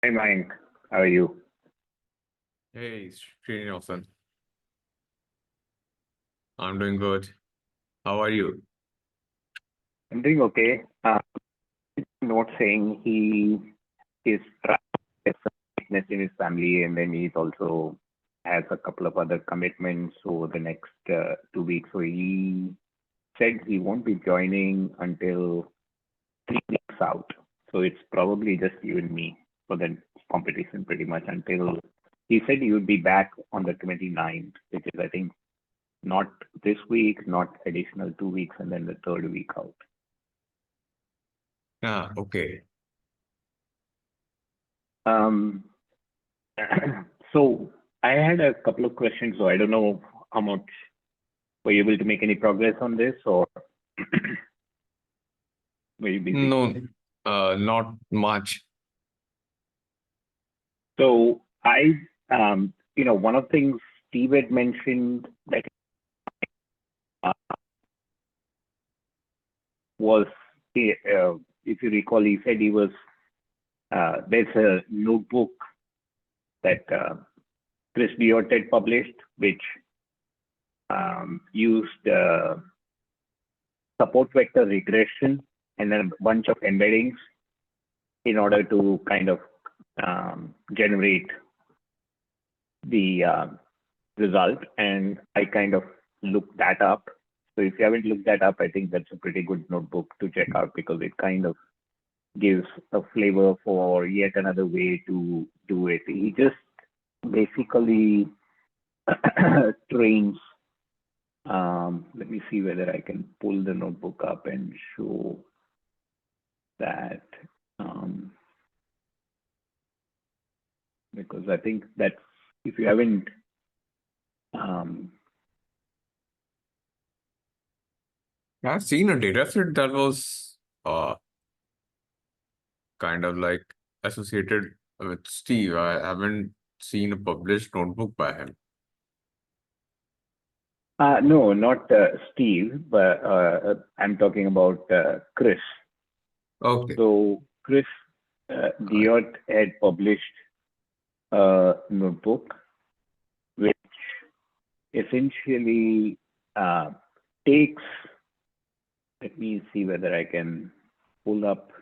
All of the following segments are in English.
Hi, Mayank. How are you? Hey, Srinivasan. I'm doing good. How are you? I'm doing okay. Not saying he is trying to get some fitness in his family, and then he's also has a couple of other commitments over the next 2 weeks. So he said he won't be joining until 3 weeks out. So it's probably just you and me for the competition, pretty much until he said he would be back on the 29th, which is I think not this week, not additional 2 weeks, and then the third week out. Okay. Um, so I had a couple of questions, so I don't know how much were you able to make any progress on this, or were you busy? No, not much. So one of the things Steve had mentioned that uh, was, if you recall, he said there's a notebook that Chris Diot had published, which used support vector regression and then a bunch of embeddings in order to kind of generate the result. And I kind of looked that up. So if you haven't looked that up, I think that's a pretty good notebook to check out because it kind of gives a flavor for yet another way to do it. He just basically trains. Let me see whether I can pull the notebook up and show that. Because I think that if you haven't I've seen a dataset that was kind of like associated with Steve. I haven't seen a published notebook by him. no, not Steve, but I'm talking about Chris. Okay. So Chris Diot had published a notebook which essentially takes, let me see whether I can pull up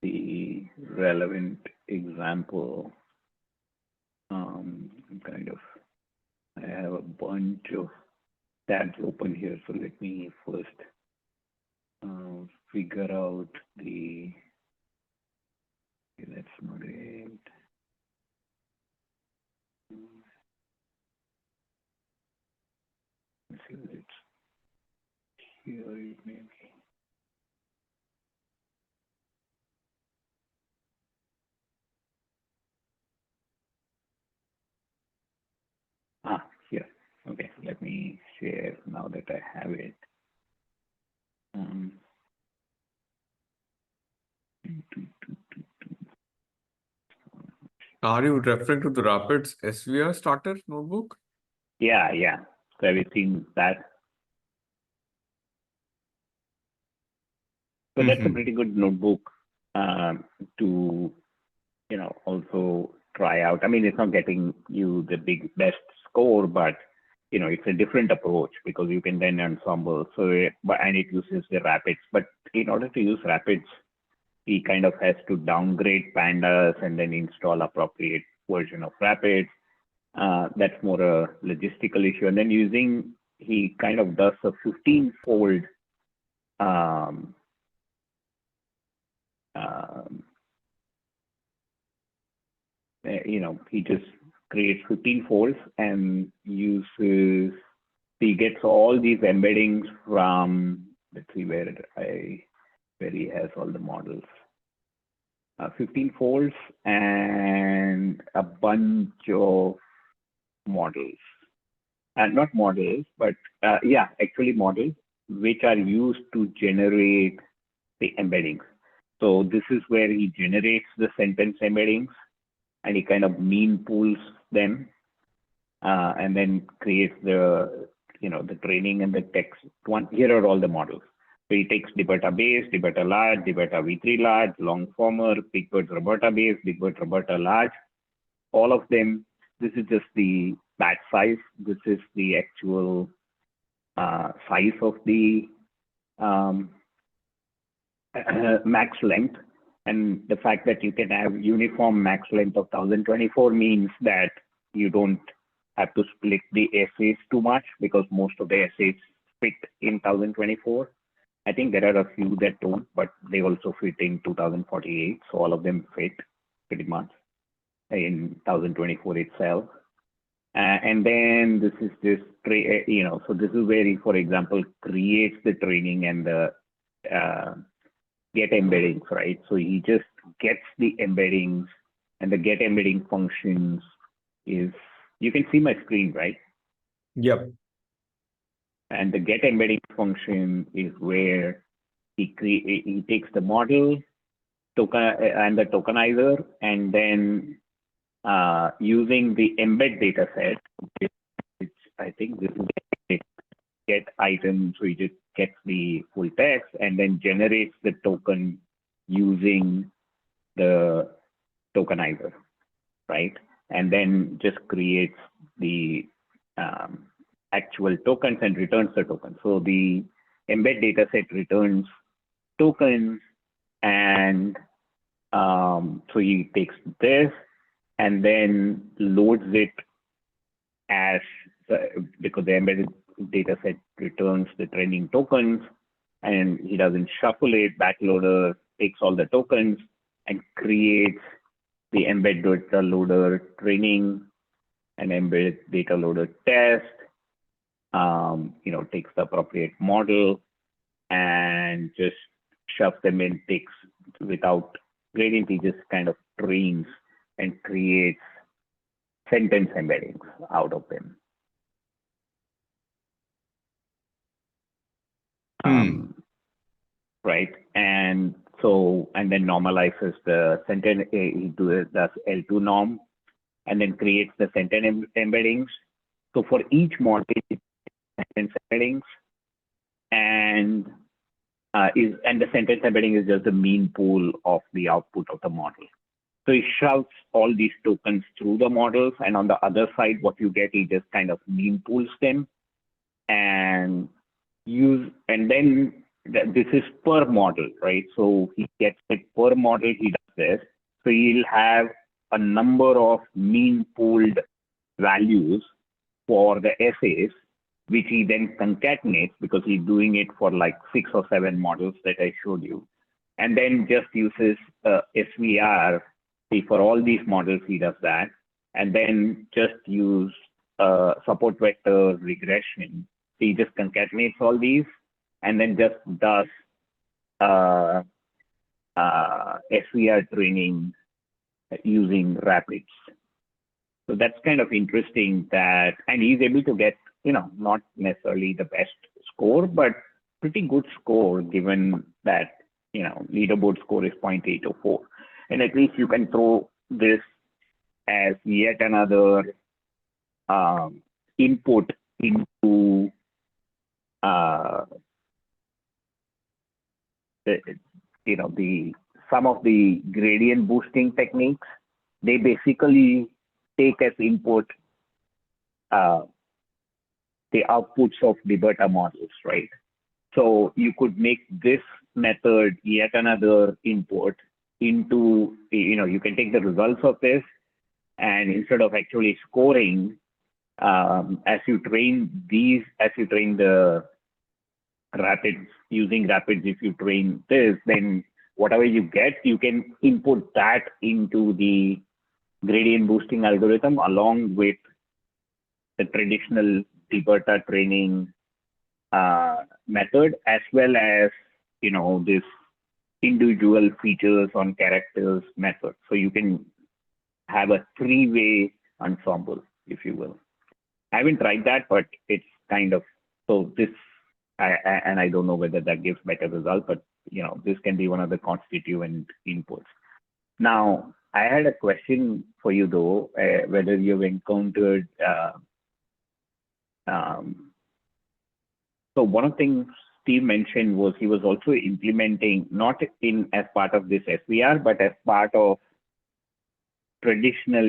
the relevant example. I have a bunch of tabs open here, so let me first figure out the, okay, that's not it. Let's see if it's here, it may be. Here. Okay, let me share now that I have it. Are you referring to the Rapids SVR starter notebook? Yeah. So have you seen that? So that's a pretty good notebook to, also try out. I mean, it's not getting you the best score, but it's a different approach because you can then ensemble. So, and it uses the Rapids. But in order to use Rapids, he kind of has to downgrade pandas and then install appropriate version of Rapids. That's more a logistical issue. And then he kind of does a 15-fold he just creates 15 folds and he gets all these embeddings from, let's see where he has all the models. 15 folds and a bunch of models. Not models, but actually models, which are used to generate the embeddings. So this is where he generates the sentence embeddings and he kind of mean pools them and then creates the training and the text one. Here are all the models. So he takes debutta base, debutta large, debutta v3 large, long former, big bird roberta base, big bird roberta large, all of them. This is just the batch size. This is the actual size of the max length. And the fact that you can have uniform max length of 1024 means that you don't have to split the essays too much, because most of the essays fit in 1024. I think there are a few that don't, but they also fit in 2048. So all of them fit pretty much in 1024 itself. And then this is just, so this is where he, for example, creates the training and the get embeddings, right? So he just gets the embeddings, and the get embedding functions is, you can see my screen, right? Yep. And the get embedding function is where he takes the model token and the tokenizer, and then using the embed data set, which I think this is get item, so he just gets the full text and then generates the token using the tokenizer, right? And then just creates the actual tokens and returns the token. So the embed data set returns tokens, and so he takes this and then loads it as, because the embedded data set returns the training tokens, and he doesn't shuffle it. Backloader takes all the tokens and creates the embed data loader training and embed data loader test, takes the appropriate model and just shoves them in, takes without gradient, he just kind of trains and creates sentence embeddings out of them. Right, and so, and then normalizes the sentence, he does L2 norm, and then creates the sentence embeddings. So for each model, sentence embeddings, and the sentence embedding is just the mean pool of the output of the model. So he shoves all these tokens through the models, and on the other side, what you get, he just kind of mean pools them and then this is per model, right? So he gets it per model, he does this. So he'll have a number of mean pooled values for the essays, which he then concatenates, because he's doing it for like 6 or 7 models that I showed you. And then just uses SVR. See, for all these models, he does that. And then just use support vector regression. So he just concatenates all these and then just does SVR training using rapids. So that's kind of interesting that, and he's able to get, not necessarily the best score, but pretty good score given that, leaderboard score is 0.804. And at least you can throw this as yet another input into some of the gradient boosting techniques. They basically take as input the outputs of debutta models, right? So you could make this method yet another input into, you can take the results of this, and instead of actually scoring, as you train the rapids, using rapids, if you train this, then whatever you get, you can input that into the gradient boosting algorithm along with the traditional debutta training method, as well as, this individual features on characters method. So you can have a 3-way ensemble, if you will. I haven't tried that, but it's kind of, so this, and I don't know whether that gives better results, but this can be one of the constituent inputs. Now, I had a question for you though, whether you've encountered, so one of the things Steve mentioned was he was also implementing, not in as part of this SVR, but as part of traditional,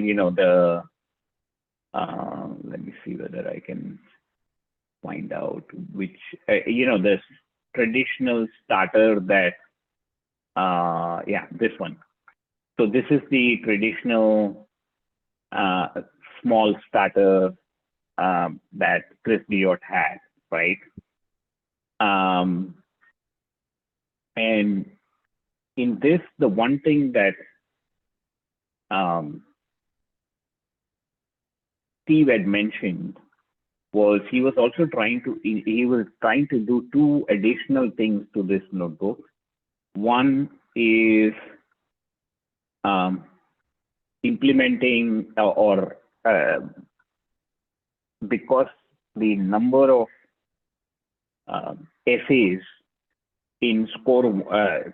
let me see whether I can find out which, this traditional starter that, this one. So this is the traditional small starter that Chris Diot had, right? And in this, the one thing that Steve had mentioned was he was trying to do two additional things to this notebook. One is implementing because the number of essays in score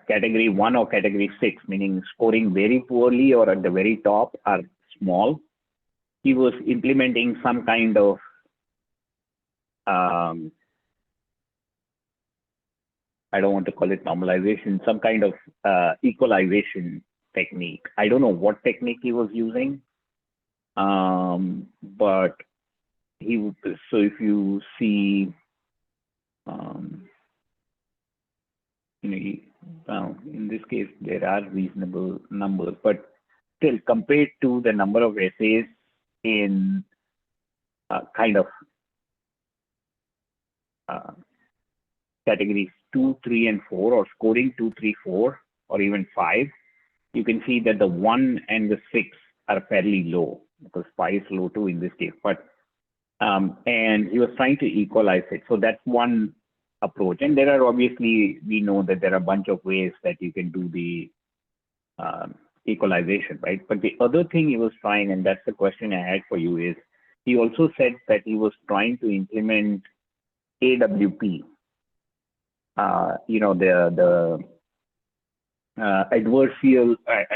category 1 or category 6, meaning scoring very poorly or at the very top, are small. He was implementing some kind of I don't want to call it normalization, some kind of equalization technique. I don't know what technique he was using, but so if you see, in this case, there are reasonable numbers, but still compared to the number of essays in categories 2, 3, and 4, or scoring 2, 3, 4, or even 5, you can see that the 1 and the 6 are fairly low, because 5 is low too in this case. But and he was trying to equalize it. So that's one approach. And there are obviously, we know that there are a bunch of ways that you can do the equalization, right? But the other thing he was trying, and that's the question I had for you, is he also said that he was trying to implement AWP, the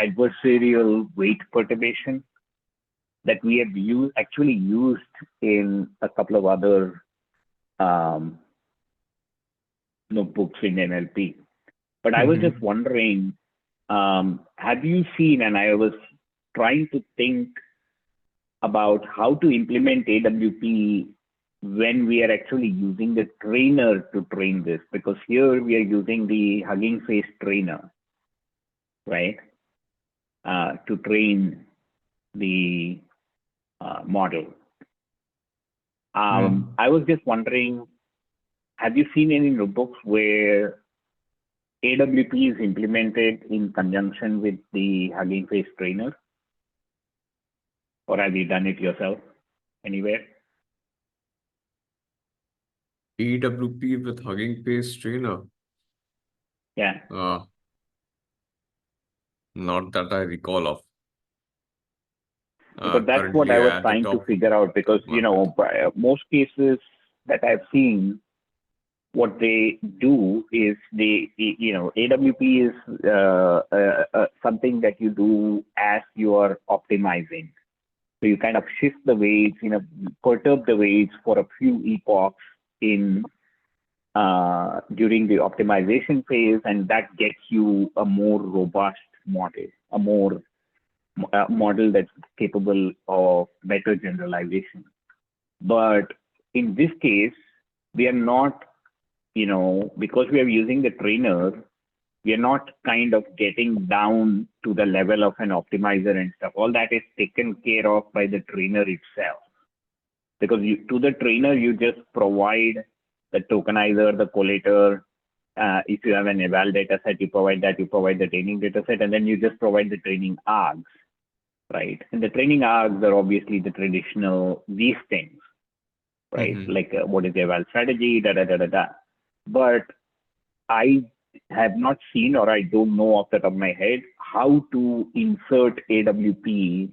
adversarial weight perturbation that we have actually used in a couple of other notebooks in NLP. But I was just wondering, have you seen, and I was trying to think about how to implement AWP when we are actually using the trainer to train this, because here we are using the Hugging Face trainer, right, to train the model. I was just wondering, have you seen any notebooks where AWP is implemented in conjunction with the Hugging Face trainer? Or have you done it yourself anywhere? AWP with Hugging Face trainer? Yeah. Not that I recall of. Because that's what I was trying to figure out, because, most cases that I've seen, what they do is AWP is something that you do as you are optimizing. So you kind of shift the weights, perturb the weights for a few epochs during the optimization phase, and that gets you a more robust model, a model that's capable of better generalization. But in this case, we are not, because we are using the trainer, we are not kind of getting down to the level of an optimizer and stuff. All that is taken care of by the trainer itself. Because to the trainer, you just provide the tokenizer, the collator. If you have an eval data set, you provide that, you provide the training data set, and then you just provide the training args, right? And the training args are obviously the traditional, these things, right? Like what is the eval strategy, But I have not seen, or I don't know off the top of my head, how to insert AWP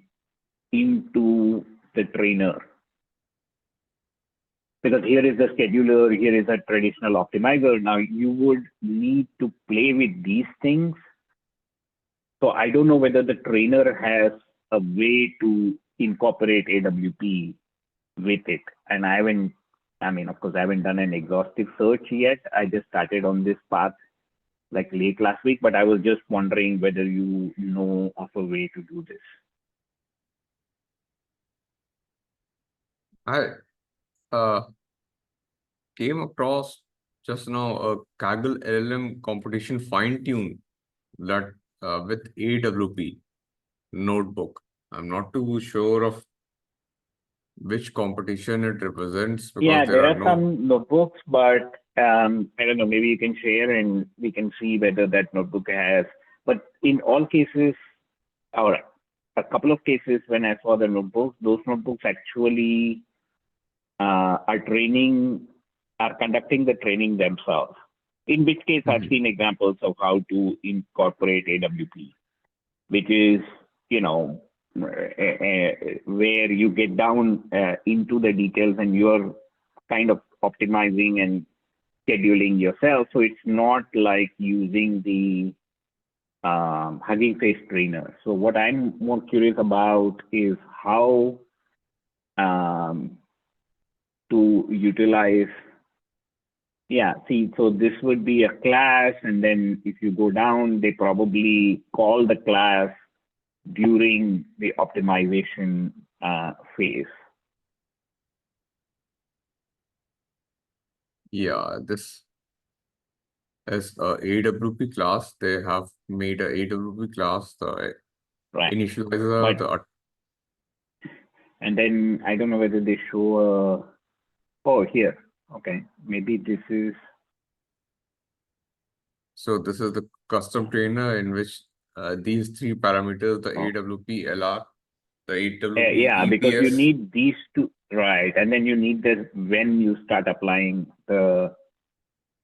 into the trainer. Because here is the scheduler, here is a traditional optimizer. Now you would need to play with these things. So I don't know whether the trainer has a way to incorporate AWP with it. And I haven't I mean, of course, I haven't done an exhaustive search yet. I just started on this path like late last week, but I was just wondering whether you know of a way to do this. I came across just now a Kaggle LLM competition fine-tune that with AWP notebook. I'm not too sure of which competition it represents because Yeah, there there are are no. some notebooks, but I don't know, maybe you can share and we can see whether that notebook has. But in all cases, or a couple of cases when I saw the notebooks, those notebooks actually are conducting the training themselves. In which case, I've Mhm. seen examples of how to incorporate AWP, which is, you know, where you get down into the details and you're kind of optimizing and scheduling yourself. So it's not like using the Hugging Face trainer. So what I'm more curious about is how um, to utilize. Yeah, see, so this would be a class, and then if you go down, they probably call the class during the optimization phase. Yeah, this is a AWP class. They have made a AWP class, the Right. initializer, But and then I don't know whether they show. Oh, here. Okay, maybe this is. so this is the custom trainer in which these three parameters, the Oh, AWP LR, the AWP yeah, because you EPS. need these two, right? And then you need this when you start applying the.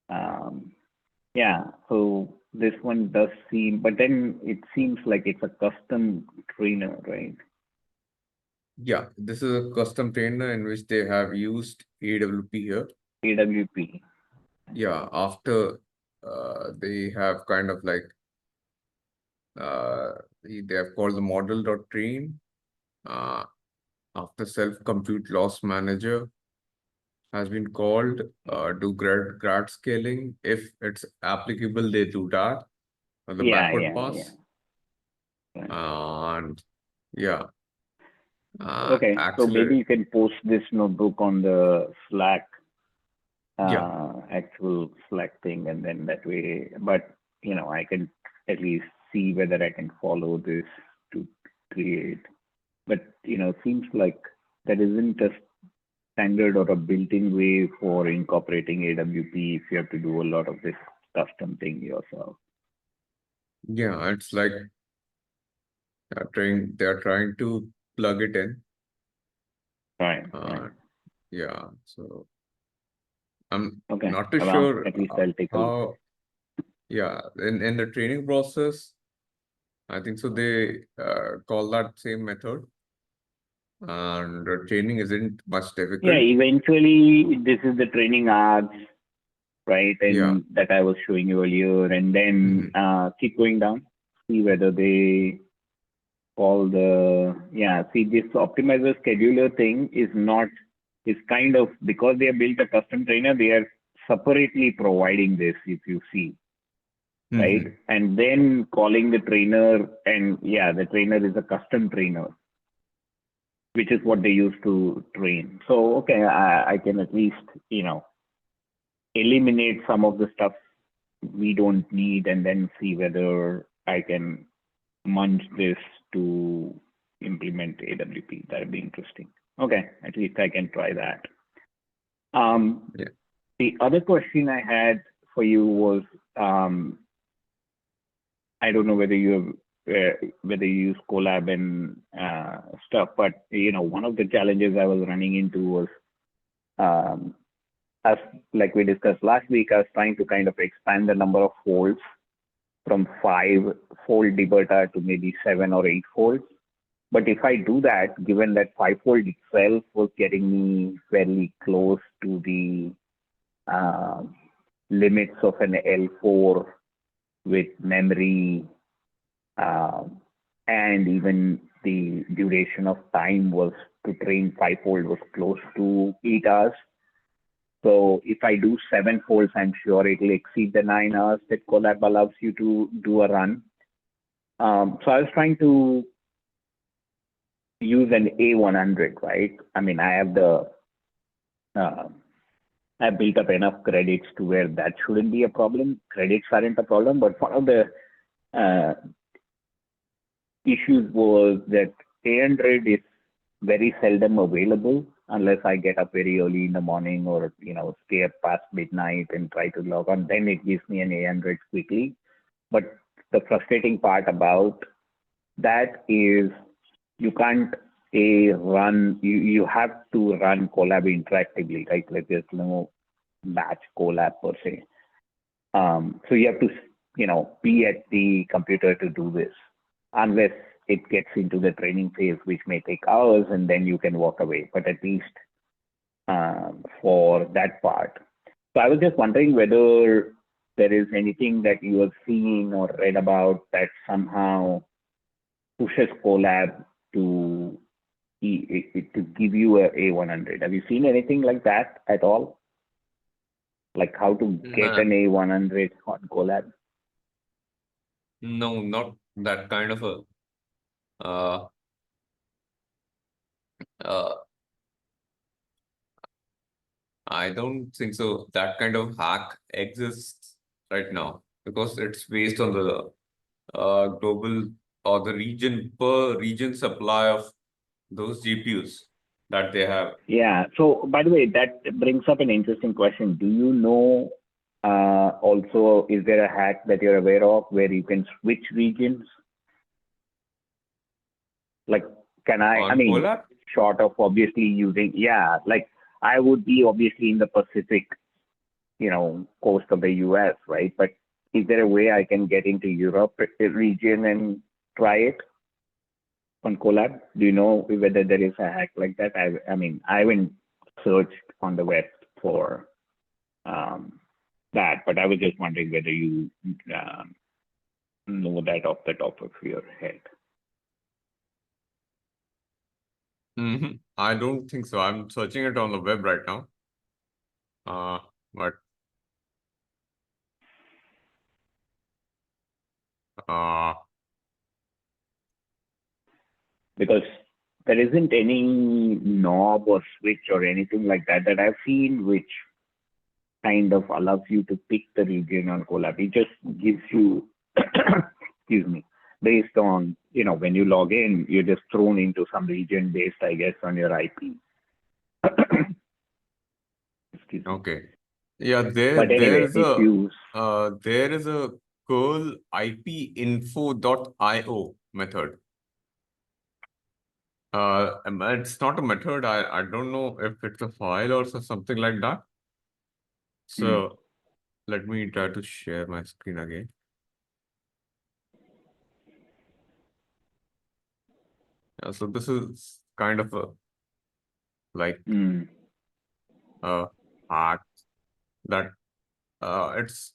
Um, yeah, so this one does seem, but then it seems like it's a custom trainer, right? Yeah, this is a custom trainer in which they have used AWP here. AWP. Yeah, after they have kind of like they have called the model.train. Uh, After self-compute loss manager has been called, do grad scaling. If it's applicable, they do that. The Yeah, backward yeah, yeah. pass. Right. And yeah, Okay, so maybe accelerate. you can post this notebook on the Slack, Yeah, actual Slack thing, and then that way. But you know, I can at least see whether I can follow this to create. But you know, seems like there isn't a standard or a built-in way for incorporating AWP if you have to do a lot of this custom thing yourself. yeah, it's like they're trying to plug it in. Right, right. Uh, yeah, so I'm Okay. not too Well, sure at least I'll take a look. how, yeah, in the training process, I think so they call that same method, and the training isn't much Yeah, difficult. eventually this is the training arcs, right? Yeah. And that I was showing you earlier, and then Mhm. keep going down, see whether they call the, yeah, see this optimizer scheduler thing is kind of, because they have built a custom trainer, they are separately providing this, if you see, right? Mhm. And then calling the trainer, and yeah, the trainer is a custom trainer, which is what they use to train. So, okay, I can at least, you know, eliminate some of the stuff we don't need and then see whether I can munch this to implement AWP. That would be interesting. Okay, at least I can try that. Um, Yeah. the other question I had for you was, I don't know whether you use Colab and stuff, but you know, one of the challenges I was running into was, um, as like we discussed last week, I was trying to kind of expand the number of folds from 5-fold deburter to maybe 7 or 8 folds. But if I do that, given that 5-fold itself was getting me fairly close to the uh, limits of an L4 with memory, uh, and even the duration of time was to train 5-fold was close to 8 hours. So if I do 7 folds, I'm sure it'll exceed the 9 hours that Colab allows you to do a run. So I was trying to use an A100, right? I mean, I have I've built up enough credits to where that shouldn't be a problem. Credits aren't a problem, but one of the uh, issues was that A100 is very seldom available unless I get up very early in the morning or stay up past midnight and try to log on. Then it gives me an A100 quickly. But the frustrating part about that is you can't run. You have to run Colab interactively, right? Like there's no batch Colab per se. So you have to be at the computer to do this, unless it gets into the training phase, which may take hours, and then you can walk away. But at least for that part. So I was just wondering whether there is anything that you have seen or read about that somehow pushes Colab to give you a A100. Have you seen anything like that at all? Like how to get an A100 on Colab? No, not that kind of a uh, uh, I don't think so. That kind of hack exists right now because it's based on the global or the region per region supply of those GPUs that they have. Yeah. So, by the way, that brings up an interesting question. Do you know also, is there a hack that you're aware of where you can switch regions? Like, I On mean, Colab? short of obviously using, yeah, like I would be obviously in the Pacific, coast of the US, right? But is there a way I can get into Europe region and try it on Colab? Do you know whether there is a hack like that? I mean, I haven't searched on the web for that, but I was just wondering whether you know that off the top of your head. I don't think so. I'm searching it on the web right now. But uh, Because there isn't any knob or switch or anything like that that I've seen which kind of allows you to pick the region on Colab. It just gives you, excuse me, based on, when you log in, you're just thrown into some region based, I guess, on your IP. Excuse me. okay. Yeah, But anyway, if you, there is a curl ipinfo.io method. It's not a method. I don't know if it's a file or something like that. So let me try to share my screen again. Yeah, so this is kind of a like hack that it's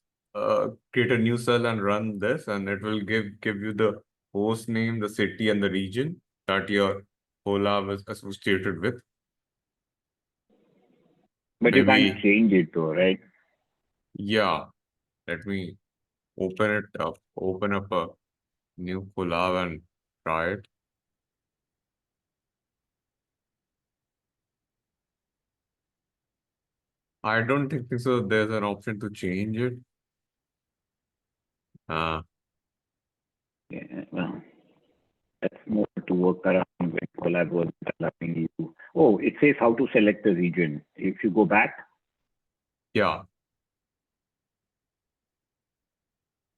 create a new cell and run this, and it will give you the host name, the city, and the region that your Colab is associated with. but you can't Maybe, change it though, right? yeah. Let me open it up, open up a new Colab and try it. I don't think so. There's an option to change it. Uh, Yeah, well, that's more to work around when Colab was allowing you. Oh, it says how to select the region. If you go back, yeah.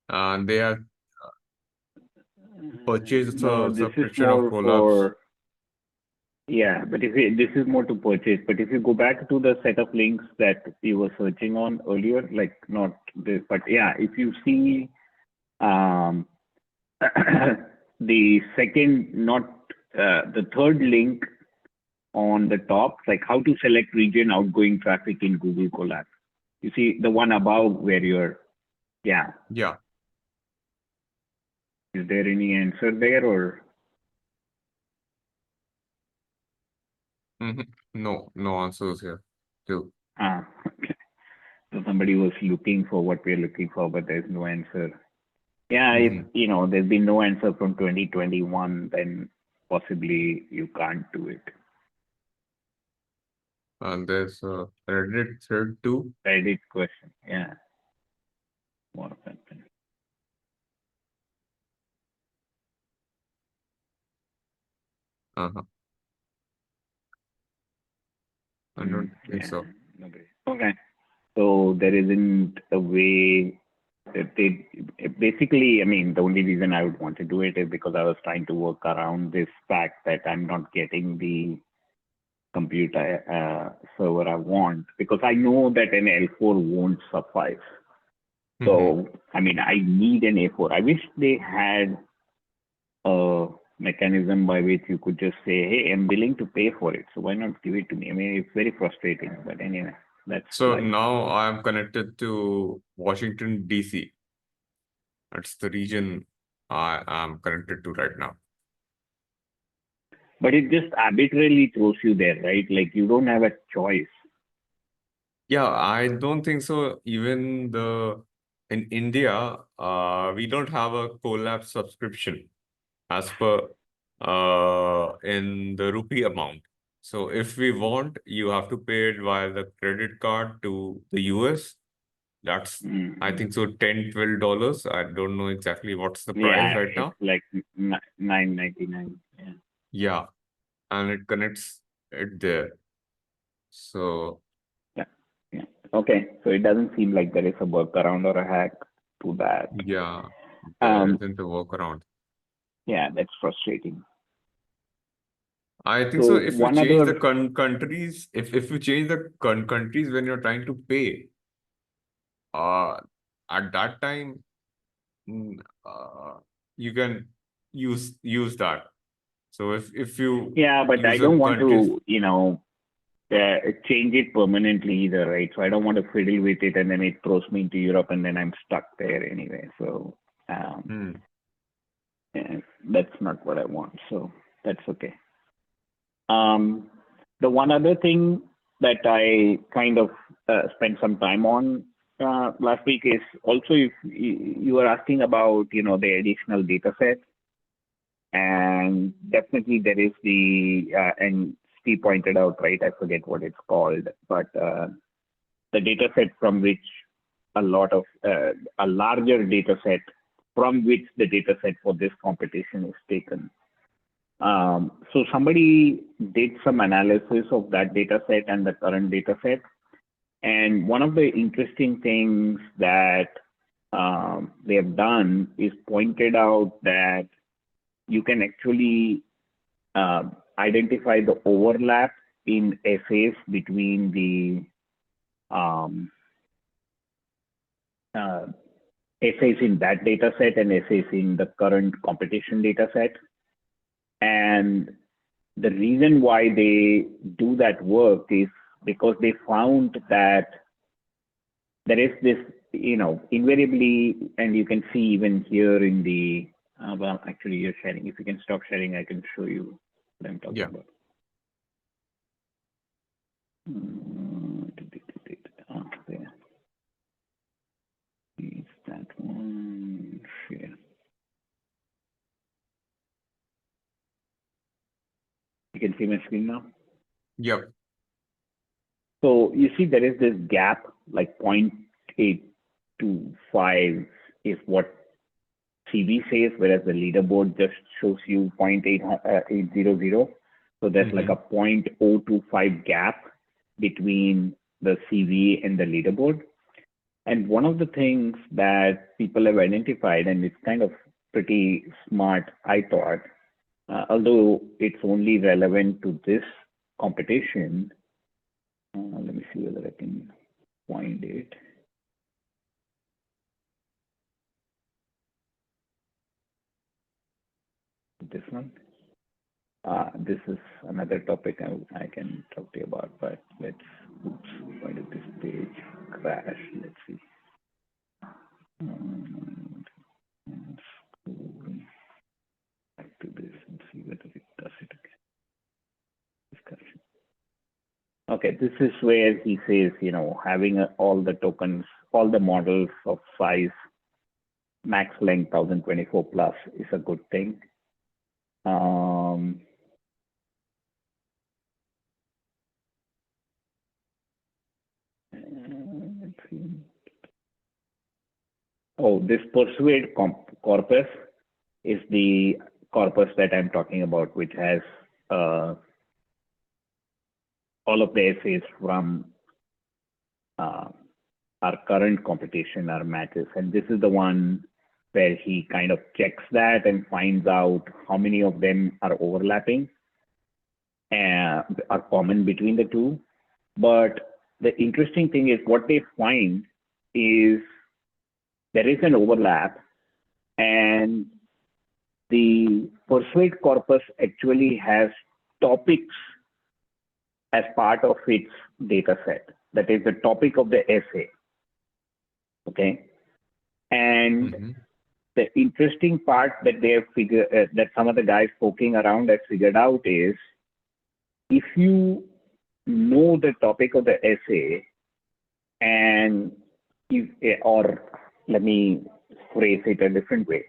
And they have purchased no, a this is subscription of more Colabs. for, yeah, but this is more to purchase. But if you go back to the set of links that you were searching on earlier, like not this, but yeah, if you see um, the second, not the third link on the top, like how to select region outgoing traffic in Google Colab. You see the one above where you're, yeah. Yeah. Is there any answer there or? No answers here. Still. Okay. So somebody was looking for what we're looking for, but there's no answer. Yeah, if there's been no answer from 2021, then possibly you can't do it. And there's a Reddit thread too. Reddit question. Yeah. What happened? I don't think Yeah. so. Nobody. Okay. So there isn't a way that they basically, I mean, the only reason I would want to do it is because I was trying to work around this fact that I'm not getting the computer server I want, because I know that an L4 won't suffice. So, I mean, I need an A4. I wish they had a mechanism by which you could just say, hey, I'm willing to pay for it. So why not give it to me? I mean, it's very frustrating, but anyway, that's So life. now I'm connected to Washington, DC. That's the region I am connected to right now. But it just arbitrarily throws you there, right? Like you don't have a choice. Yeah, I don't think so. Even in India, we don't have a collab subscription as per in the rupee amount. So if we want, you have to pay it via the credit card to the US. That's I think so $10-12. I don't know exactly what's the price Yeah, right it's now. like $9.99. Yeah. Yeah, and it connects it there. So Yeah. Yeah. Okay. So it doesn't seem like there is a workaround or a hack to that. yeah, there Um, isn't a workaround. yeah, that's frustrating. I think so. So If you one change the other, countries, if you change the countries when you're trying to pay, uh, at that time, mm, uh, you can use that. So if you yeah, but I use a don't want countries, to, change it permanently either, right? So I don't want to fiddle with it and then it throws me into Europe and then I'm stuck there anyway. So hmm, yeah, that's not what I want. So that's okay. Um, the one other thing that I kind of spent some time on last week is also if you were asking about, the additional data set, and definitely there is and Steve pointed out, right? I forget what it's called, but the data set from which a larger data set from which the data set for this competition is taken. So somebody did some analysis of that data set and the current data set. And one of the interesting things that they have done is pointed out that you can actually identify the overlap in essays between the essays in that data set and essays in the current competition data set. And the reason why they do that work is because they found that there is this, invariably, and you can see even here in the, well, actually you're sharing. If you can stop sharing, I can show you what I'm talking yeah, about. There. Is that one? Share. You can see my screen now. yep, So you see there is this gap, like 0.825 is what CV says, whereas the leaderboard just shows you 0.800. So there's like a 0.025 gap between the CV and the leaderboard. And one of the things that people have identified, and it's kind of pretty smart, I thought, although it's only relevant to this competition. Let me see whether I can find it. This one. This is another topic I can talk to you about, but oops, why did this page crash? Let's see. Scroll back to this and see whether it does it again. Discussion. Okay, this is where he says, having all the tokens, all the models of size, max length 1024 plus is a good thing. Let's see. Oh, this Persuade corpus is the corpus that I'm talking about, which has all of the essays from our current competition, our matches. And this is the one where he kind of checks that and finds out how many of them are overlapping and are common between the two. But the interesting thing is what they find is there is an overlap, and the Persuade corpus actually has topics as part of its data set. That is the topic of the essay. Okay. And the interesting part that they have that some of the guys poking around have figured out is, if you know the topic of the essay, and or let me phrase it a different way,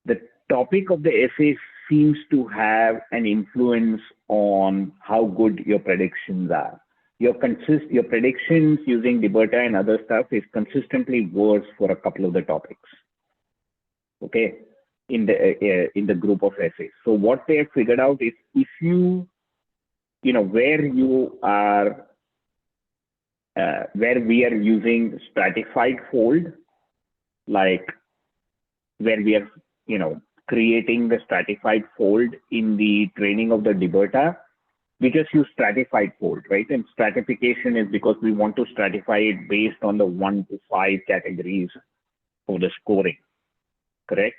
the topic of the essay seems to have an influence on how good your predictions are. Your predictions using DBERTA and other stuff is consistently worse for a couple of the topics. Okay, in the group of essays. So what they have figured out is, if where you are, where we are using stratified fold, like where we are, creating the stratified fold in the training of the DBERTA, we just use stratified fold, right? And stratification is because we want to stratify it based on the 1 to 5 categories for the scoring, correct?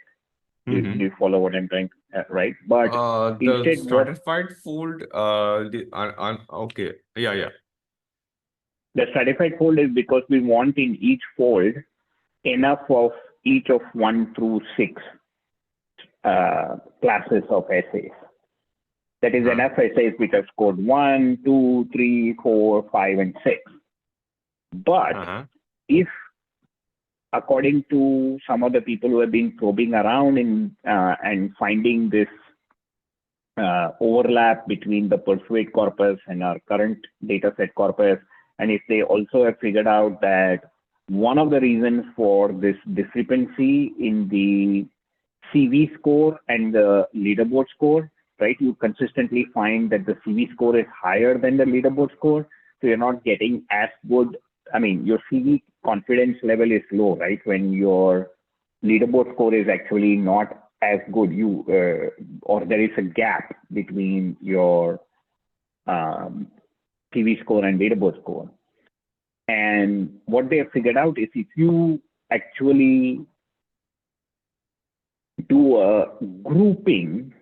Do you follow what I'm trying to, right? But the instead, stratified fold, okay, yeah. The stratified fold is because we want in each fold enough of each of 1 through 6 classes of essays. That is enough essays which are scored 1, 2, 3, 4, 5, and 6. But if, according to some of the people who have been probing around and finding this overlap between the Persuade corpus and our current dataset corpus, and if they also have figured out that one of the reasons for this discrepancy in the CV score and the leaderboard score, right? You consistently find that the CV score is higher than the leaderboard score. So you're not getting as good. I mean, your CV confidence level is low, right? When your leaderboard score is actually not as good, or there is a gap between your CV score and leaderboard score. And what they have figured out is, if you actually do a grouping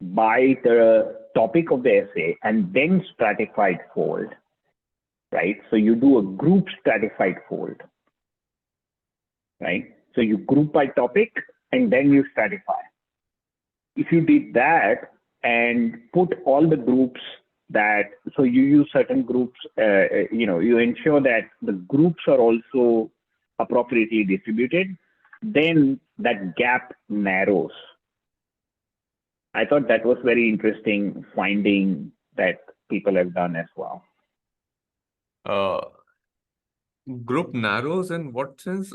by the topic of the essay and then stratified fold, right? So you do a group stratified fold, right? So you group by topic and then you stratify. If you did that and put all the groups so you use certain groups, you ensure that the groups are also appropriately distributed, then that gap narrows. I thought that was very interesting finding that people have done as well. Group narrows in what sense?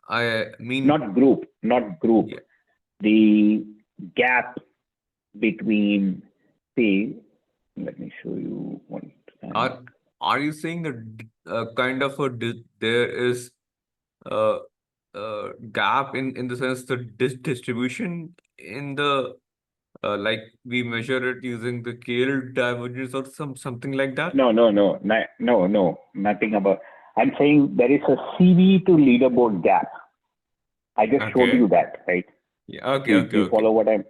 I mean, not group. Yeah. The gap between, say, let me show you one. Are you saying that kind of there is a gap in the sense the distribution in the like we measure it using the KL divergence or something like that? No, nothing about. I'm saying there is a CV to leaderboard gap. I just showed you that, right? Yeah. Okay. You follow what I'm?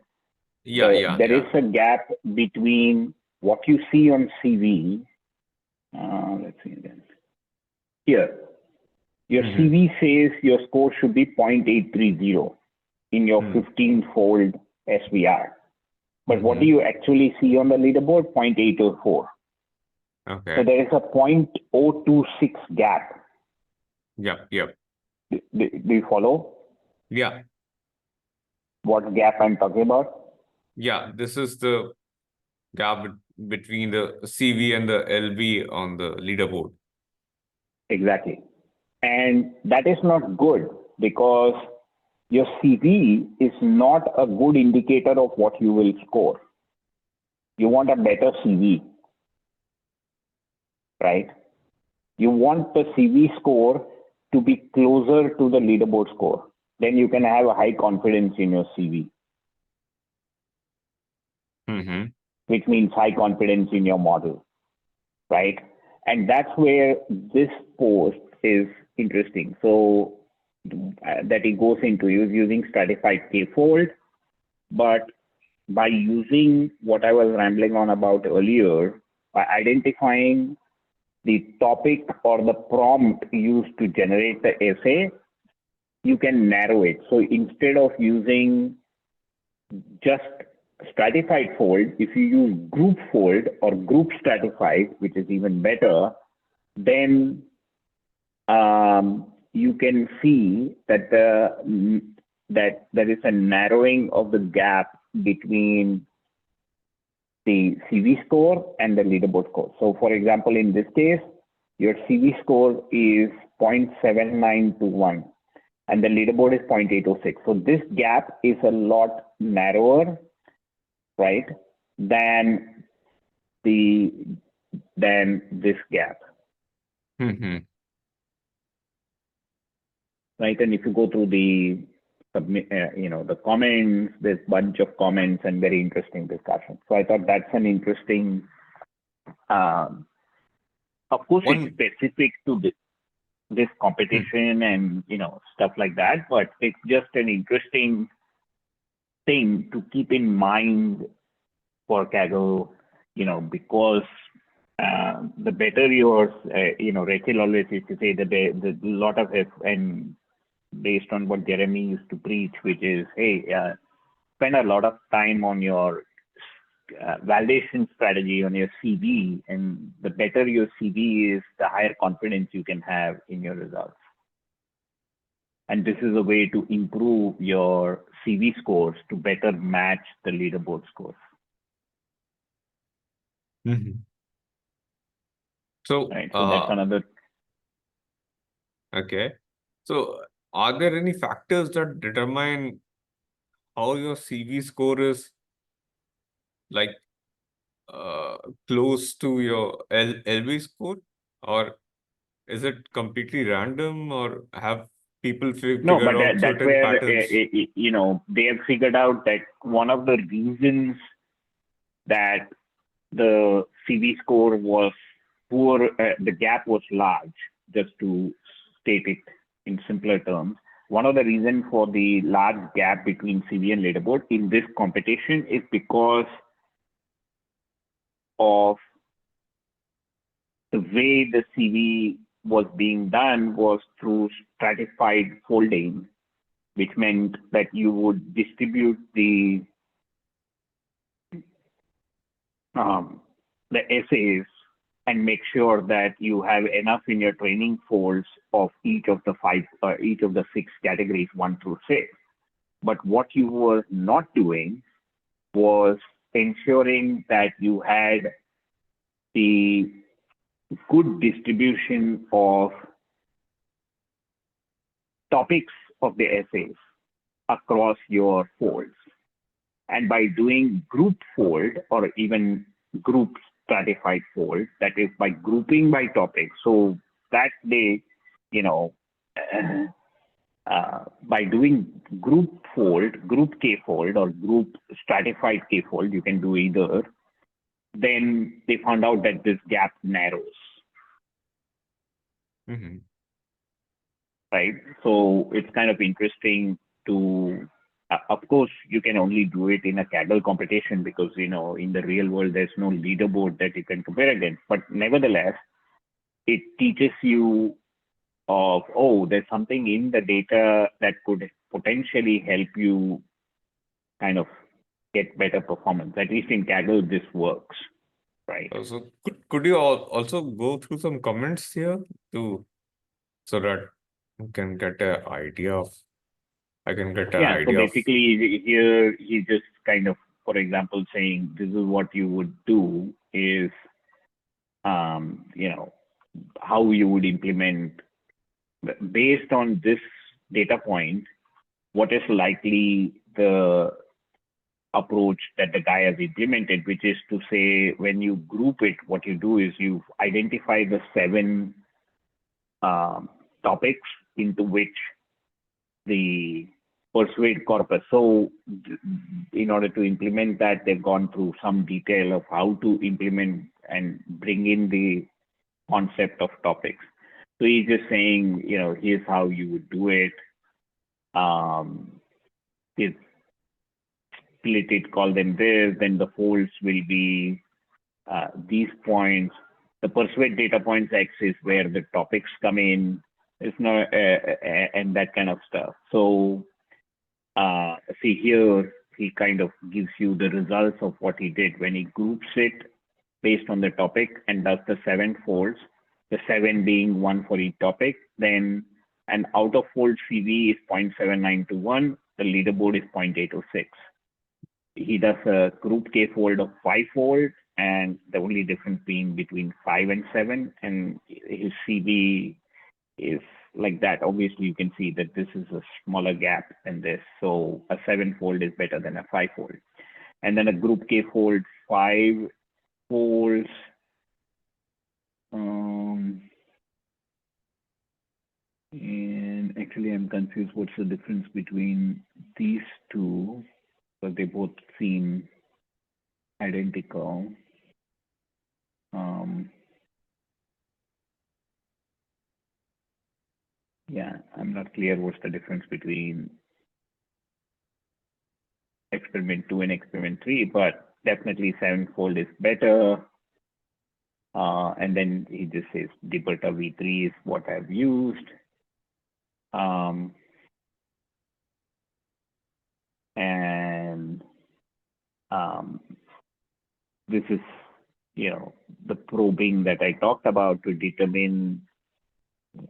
There is a gap between what you see on CV. Let's see again. Here, your CV says your score should be 0.830 in your 15-fold SVR. But what do you actually see on the leaderboard? 0.804. Okay. So there is a 0.026 gap. Yep. Do you follow Yeah. what gap I'm talking about? Yeah. This is the gap between the CV and the LV on the leaderboard. Exactly. And that is not good because your CV is not a good indicator of what you will score. You want a better CV, right? You want the CV score to be closer to the leaderboard score. Then you can have a high confidence in your CV, which means high confidence in your model, right? And that's where this post is interesting. So that it goes into is using stratified k-fold, but by using what I was rambling on about earlier, by identifying the topic or the prompt used to generate the essay, you can narrow it. So instead of using just stratified fold, if you use group fold or group stratified, which is even better, then you can see that that there is a narrowing of the gap between the CV score and the leaderboard score. So for example, in this case, your CV score is 0.7921 and the leaderboard is 0.806. So this gap is a lot narrower, right, than this gap. Right, and if you go through the the comments, there's a bunch of comments and very interesting discussion. So I thought that's an interesting. Of course, it's specific to this competition and stuff like that, but it's just an interesting thing to keep in mind for Kaggle, because the better yours, Rachel always used to say that the lot of it, and based on what Jeremy used to preach, which is, hey, spend a lot of time on your validation strategy on your CV, and the better your CV is, the higher confidence you can have in your results. And this is a way to improve your CV scores to better match the leaderboard scores. So, right, so that's another. Okay. So are there any factors that determine how your CV score is like close to your LV score, or is it completely random, or have people No, figured but out that's certain where, patterns? they have figured out that one of the reasons that the CV score was poor, the gap was large, just to state it in simpler terms. One of the reasons for the large gap between CV and leaderboard in this competition is because of the way the CV was being done was through stratified folding, which meant that you would distribute the essays and make sure that you have enough in your training folds of each of the 6 categories, 1 through 6. But what you were not doing was ensuring that you had the good distribution of topics of the essays across your folds. And by doing group fold or even group stratified fold, that is by grouping by topic. So that they, by doing group fold, group K fold or group stratified K fold, you can do either. Then they found out that this gap narrows. Right. So it's kind of interesting to, of course, you can only do it in a Kaggle competition because, in the real world, there's no leaderboard that you can compare against. But nevertheless, it teaches you of, there's something in the data that could potentially help you kind of get better performance. At least in Kaggle, this works. right? So could you also go through some comments here too, so that you can get an idea of I can get an Yeah. So idea of. basically, here he just kind of, for example, saying this is what you would do is, you know, how you would implement based on this data point, what is likely the approach that the guy has implemented, which is to say, when you group it, what you do is you identify the 7 topics into which the persuade corpus. So in order to implement that, they've gone through some detail of how to implement and bring in the concept of topics. So he's just saying, you know, here's how you would do it. He's split it, call them this, then the folds will be these points. The persuade data points X is where the topics come in. It's not, and that kind of stuff. So see here, he kind of gives you the results of what he did when he groups it based on the topic and does the 7 folds, the 7 being 1 for each topic. Then an out of fold CV is 0.7921, the leaderboard is 0.806. He does a group K fold of 5 fold, and the only difference being between 5 and 7, and his CV is like that. Obviously, you can see that this is a smaller gap than this, so a 7 fold is better than a 5 fold. And then a group K fold 5 folds. And actually, I'm confused. What's the difference between these two? Because they both seem identical. Yeah, I'm not clear what's the difference between experiment 2 and experiment 3, but definitely 7-fold is better. And then he just says Deberta V3 is what I've used. And this is, you know, the probing that I talked about to determine.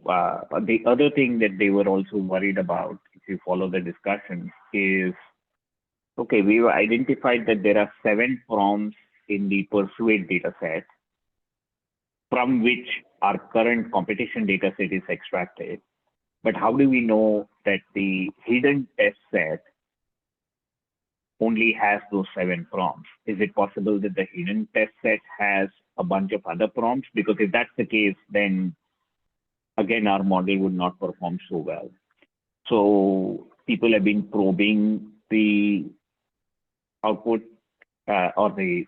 The other thing that they were also worried about, if you follow the discussion, is, okay, we've identified that there are 7 prompts in the Persuade dataset from which our current competition dataset is extracted. But how do we know that the hidden test set only has those 7 prompts? Is it possible that the hidden test set has a bunch of other prompts? Because if that's the case, then again, our model would not perform so well. So people have been probing the output the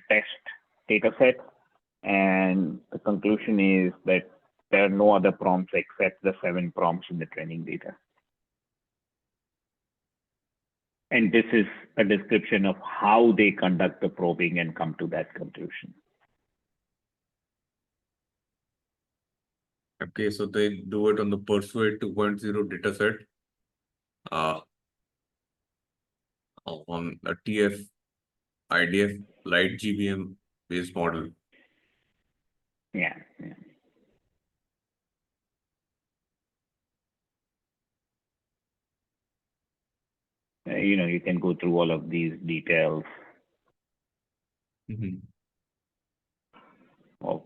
test data set. And the conclusion is that there are no other prompts except the 7 prompts in the training data. And this is a description of how they conduct the probing and come to that conclusion. Okay, so they do it on the Persuade 2.0 dataset on a TF IDF light GBM based model. Yeah. You know, you can go through all of these details. Of,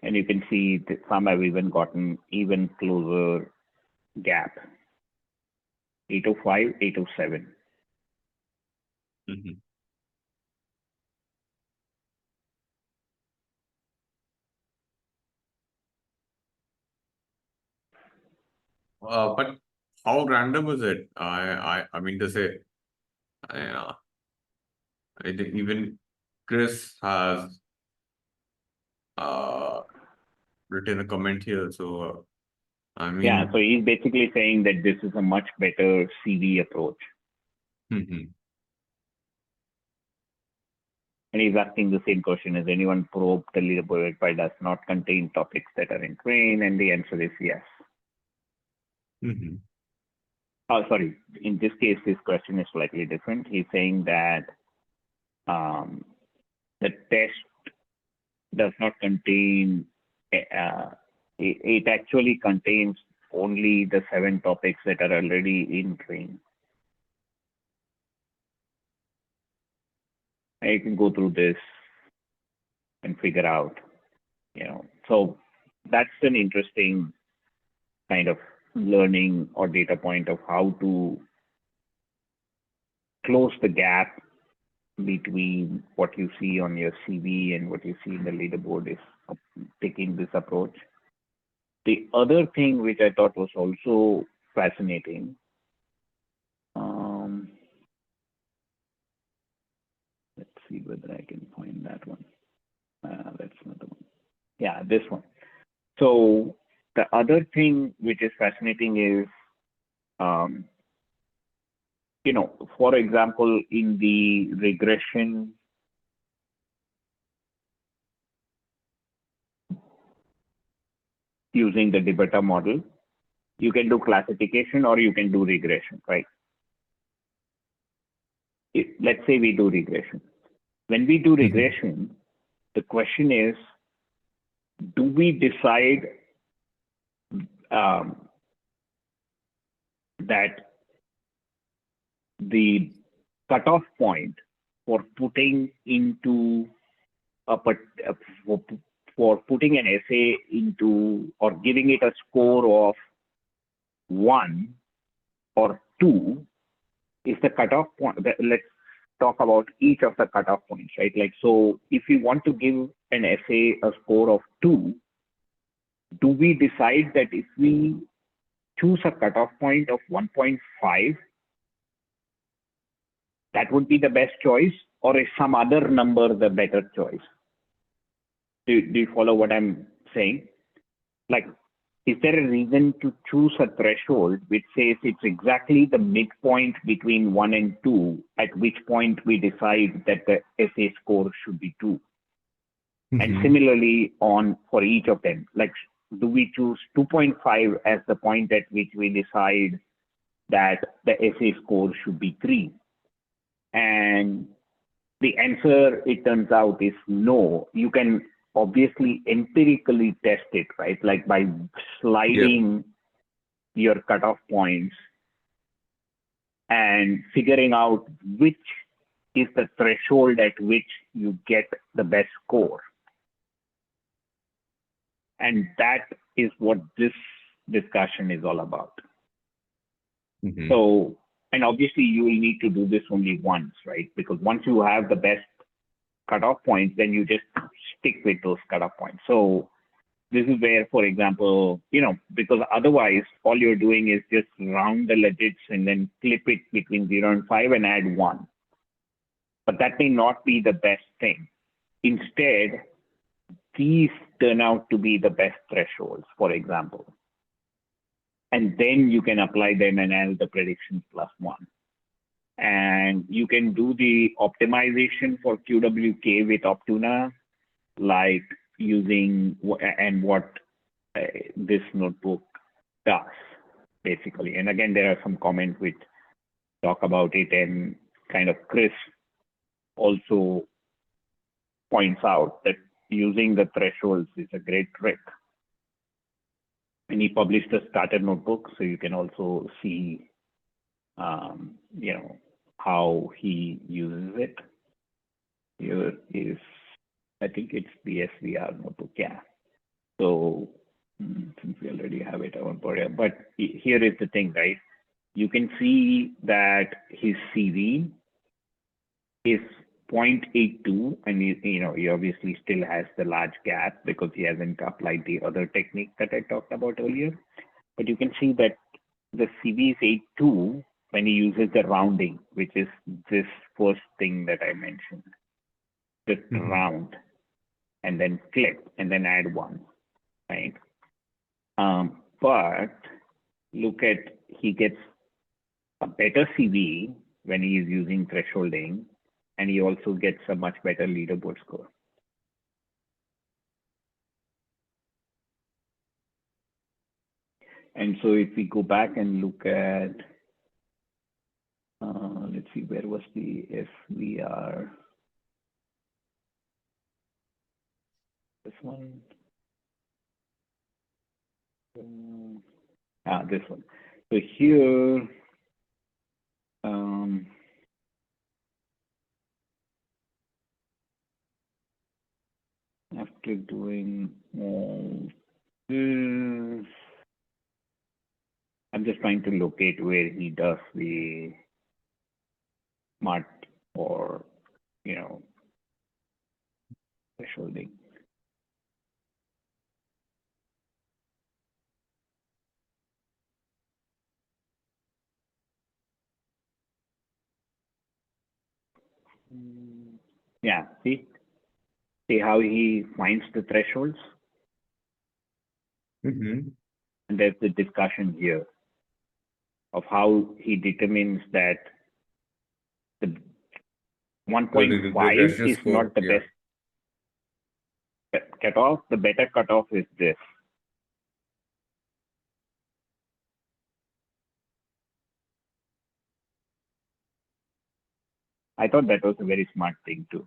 and you can see that some have even gotten even closer gap. 805, 807. But how random is it? I mean to say, I think even Chris has written a comment here. So I mean, Yeah, so he's basically saying that this is a much better CV approach. And he's asking the same question: has anyone probed the leaderboard file does not contain topics that are in train? And the answer is yes. Oh, sorry. In this case, his question is slightly different. He's saying that the test does not contain, it actually contains only the 7 topics that are already in train. And you can go through this and figure out, so that's an interesting kind of learning or data point of how to close the gap between what you see on your CV and what you see in the leaderboard is taking this approach. The other thing which I thought was also fascinating, let's see whether I can find that one. That's not the one. Yeah, this one. So the other thing which is fascinating is, for example, in the regression, using the Debata model, you can do classification or you can do regression, right? Let's say we do regression. When we do regression, the question is, do we decide that the cutoff point for putting into for putting an essay into or giving it a score of 1 or 2 is the cutoff point? Let's talk about each of the cutoff points, right? Like, so if we want to give an essay a score of 2, do we decide that if we choose a cutoff point of 1.5, that would be the best choice, or is some other number the better choice? Do you follow what I'm saying? Like, is there a reason to choose a threshold which says it's exactly the midpoint between 1 and 2, at which point we decide that the essay score should be 2? And similarly for each of them, like, do we choose 2.5 as the point at which we decide that the essay score should be 3? And the answer, it turns out, is no. You can obviously empirically test it, right? Like by sliding your cutoff points and figuring out which is the threshold at which you get the best score. And that is what this discussion is all about. So, and obviously you will need to do this only once, right? Because once you have the best cutoff points, then you just stick with those cutoff points. So this is where, for example, because otherwise all you're doing is just round the digits and then clip it between 0 and 5 and add 1. But that may not be the best thing. Instead, these turn out to be the best thresholds, for example. And then you can apply them and add the predictions plus 1. And you can do the optimization for QWK with Optuna, like using and what this notebook does, basically. And again, there are some comments which talk about it, and kind of Chris also points out that using the thresholds is a great trick. And he published a starter notebook, so you can also see, how he uses it. Here is, I think it's the SVR notebook, yeah. So since we already have it, I won't bother. But here is the thing, right? You can see that his CV is 0.82, and he obviously still has the large gap because he hasn't applied the other technique that I talked about earlier. But you can see that the CV is 8.2 when he uses the rounding, which is this first thing that I mentioned. Just round and then clip and then add 1, right? But look at, he gets a better CV when he is using thresholding, and he also gets a much better leaderboard score. And so if we go back and look at, let's see, where was the SVR? one. This one. So here, after doing all this, I'm just trying to locate where he does the smart or, thresholding. Yeah, see how he finds the thresholds? Mm-hmm. And there's the discussion here of how he determines that the 1.5 regression is score, not the yeah. best cutoff. The better cutoff is this. I thought that was a very smart thing too.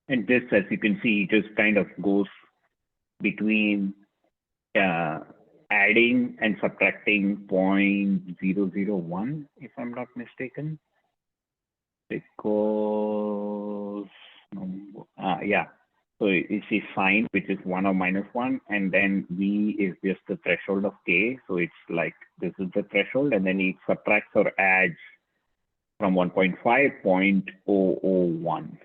And this, as you can see, just kind of goes between adding and subtracting 0.001, if I'm not mistaken. Because, yeah. So it's a sign, which is 1 or -1, and then V is just the threshold of K. So it's like, this is the threshold, and then it subtracts or adds from 1.5, 0.001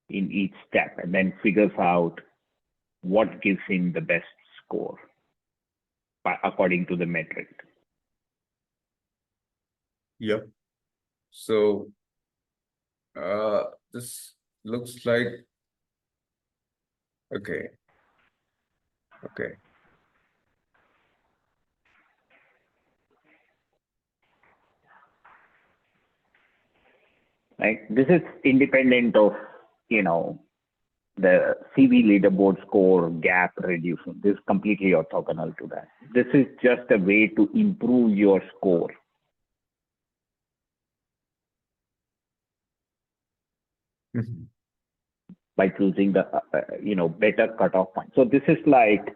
in each step, and then figures out what gives him the best score according to the metric. Yep. So this looks like, okay. Right? This is independent of, the CV leaderboard score gap reducing. This is completely orthogonal to that. This is just a way to improve your score. Mm-hmm. By choosing the, better cutoff point. So this is like,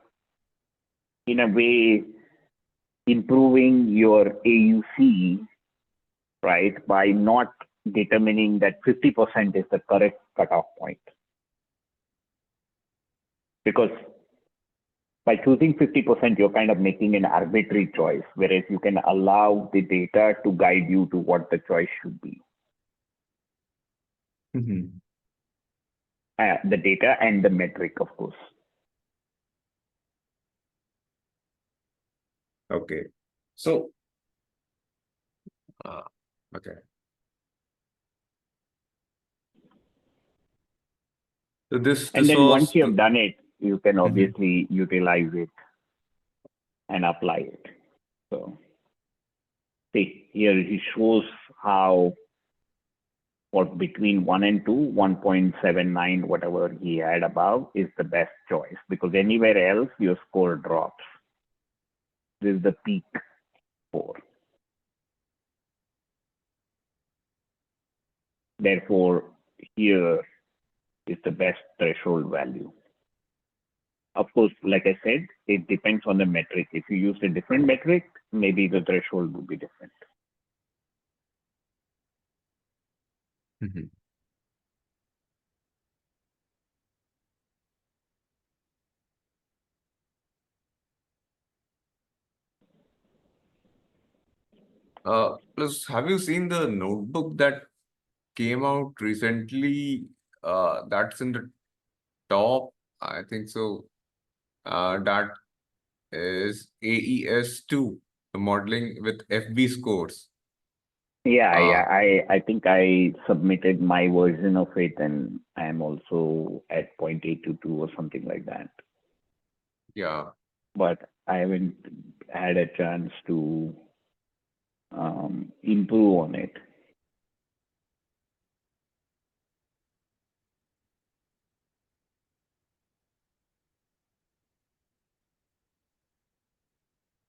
in a way, improving your AUC, right? By not determining that 50% is the correct cutoff point. Because by choosing 50%, you're kind of making an arbitrary choice, whereas you can allow the data to guide you to what the choice should be. Mm-hmm. The data and the metric, of course. Okay. So, okay. So this And then once was you have done it, you can Mhm. obviously utilize it and apply it. So see, here he shows how for between 1 and 2, 1.79, whatever he had above is the best choice, because anywhere else your score drops. This is the peak score. Therefore, here is the best threshold value. Of course, like I said, it depends on the metric. If you use a different metric, maybe the threshold would be different. Mhm. Plus, have you seen the notebook that came out recently? That's in the top, I think so. That is AES2, the modeling with FB scores. Yeah, Uh, I think I submitted my version of it, and I am also at 0.822 or something like that. yeah. But I haven't had a chance to improve on it.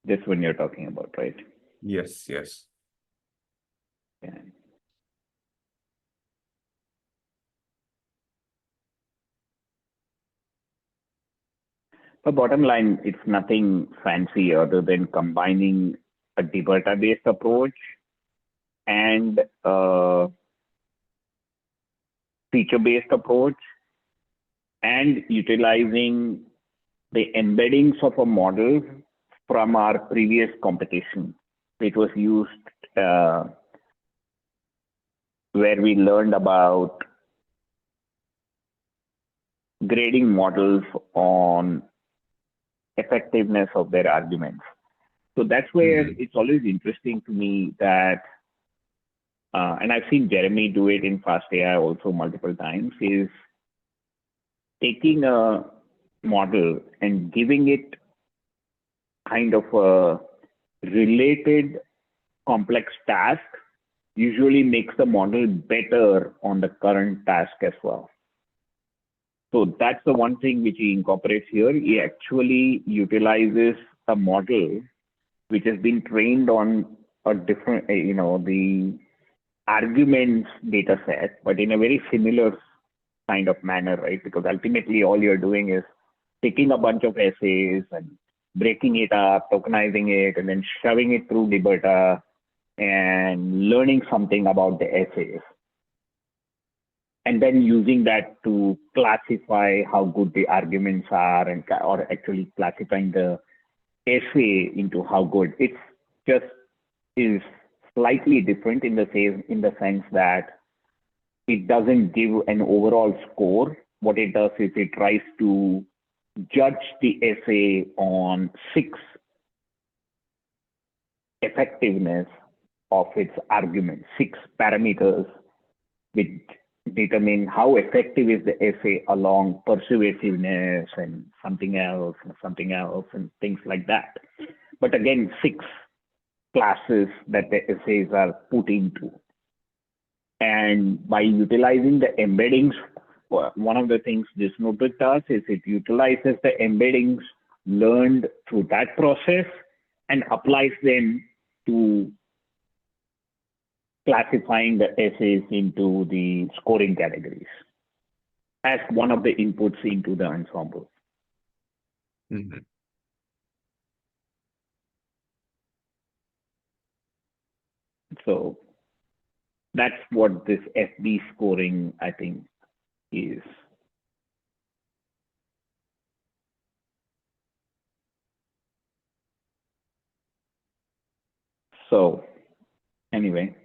This one you're talking about, right? Yes. Yeah. The bottom line, it's nothing fancy other than combining a debugger-based approach and a feature-based approach and utilizing the embeddings of a model from our previous competition. It was used where we learned about grading models on effectiveness of their arguments. So that's where it's always interesting to me that, and I've seen Jeremy do it in Fast AI also multiple times, is taking a model and giving it kind of a related complex task usually makes the model better on the current task as well. So that's the one thing which he incorporates here. He actually utilizes a model which has been trained on a different, the arguments data set, but in a very similar kind of manner, right? Because ultimately all you're doing is taking a bunch of essays and breaking it up, tokenizing it, and then shoving it through debugger and learning something about the essays. And then using that to classify how good the arguments are, and or actually classifying the essay into how good. It's just is slightly different in the sense that it doesn't give an overall score. What it does is it tries to judge the essay on 6 effectiveness of its argument, 6 parameters which determine how effective is the essay along persuasiveness and something else, and things like that. But again, 6 classes that the essays are put into. And by utilizing the embeddings, one of the things this notebook does is it utilizes the embeddings learned through that process and applies them to classifying the essays into the scoring categories as one of the inputs into the ensemble. Mm-hmm. So that's what this FB scoring, I think, is. So anyway,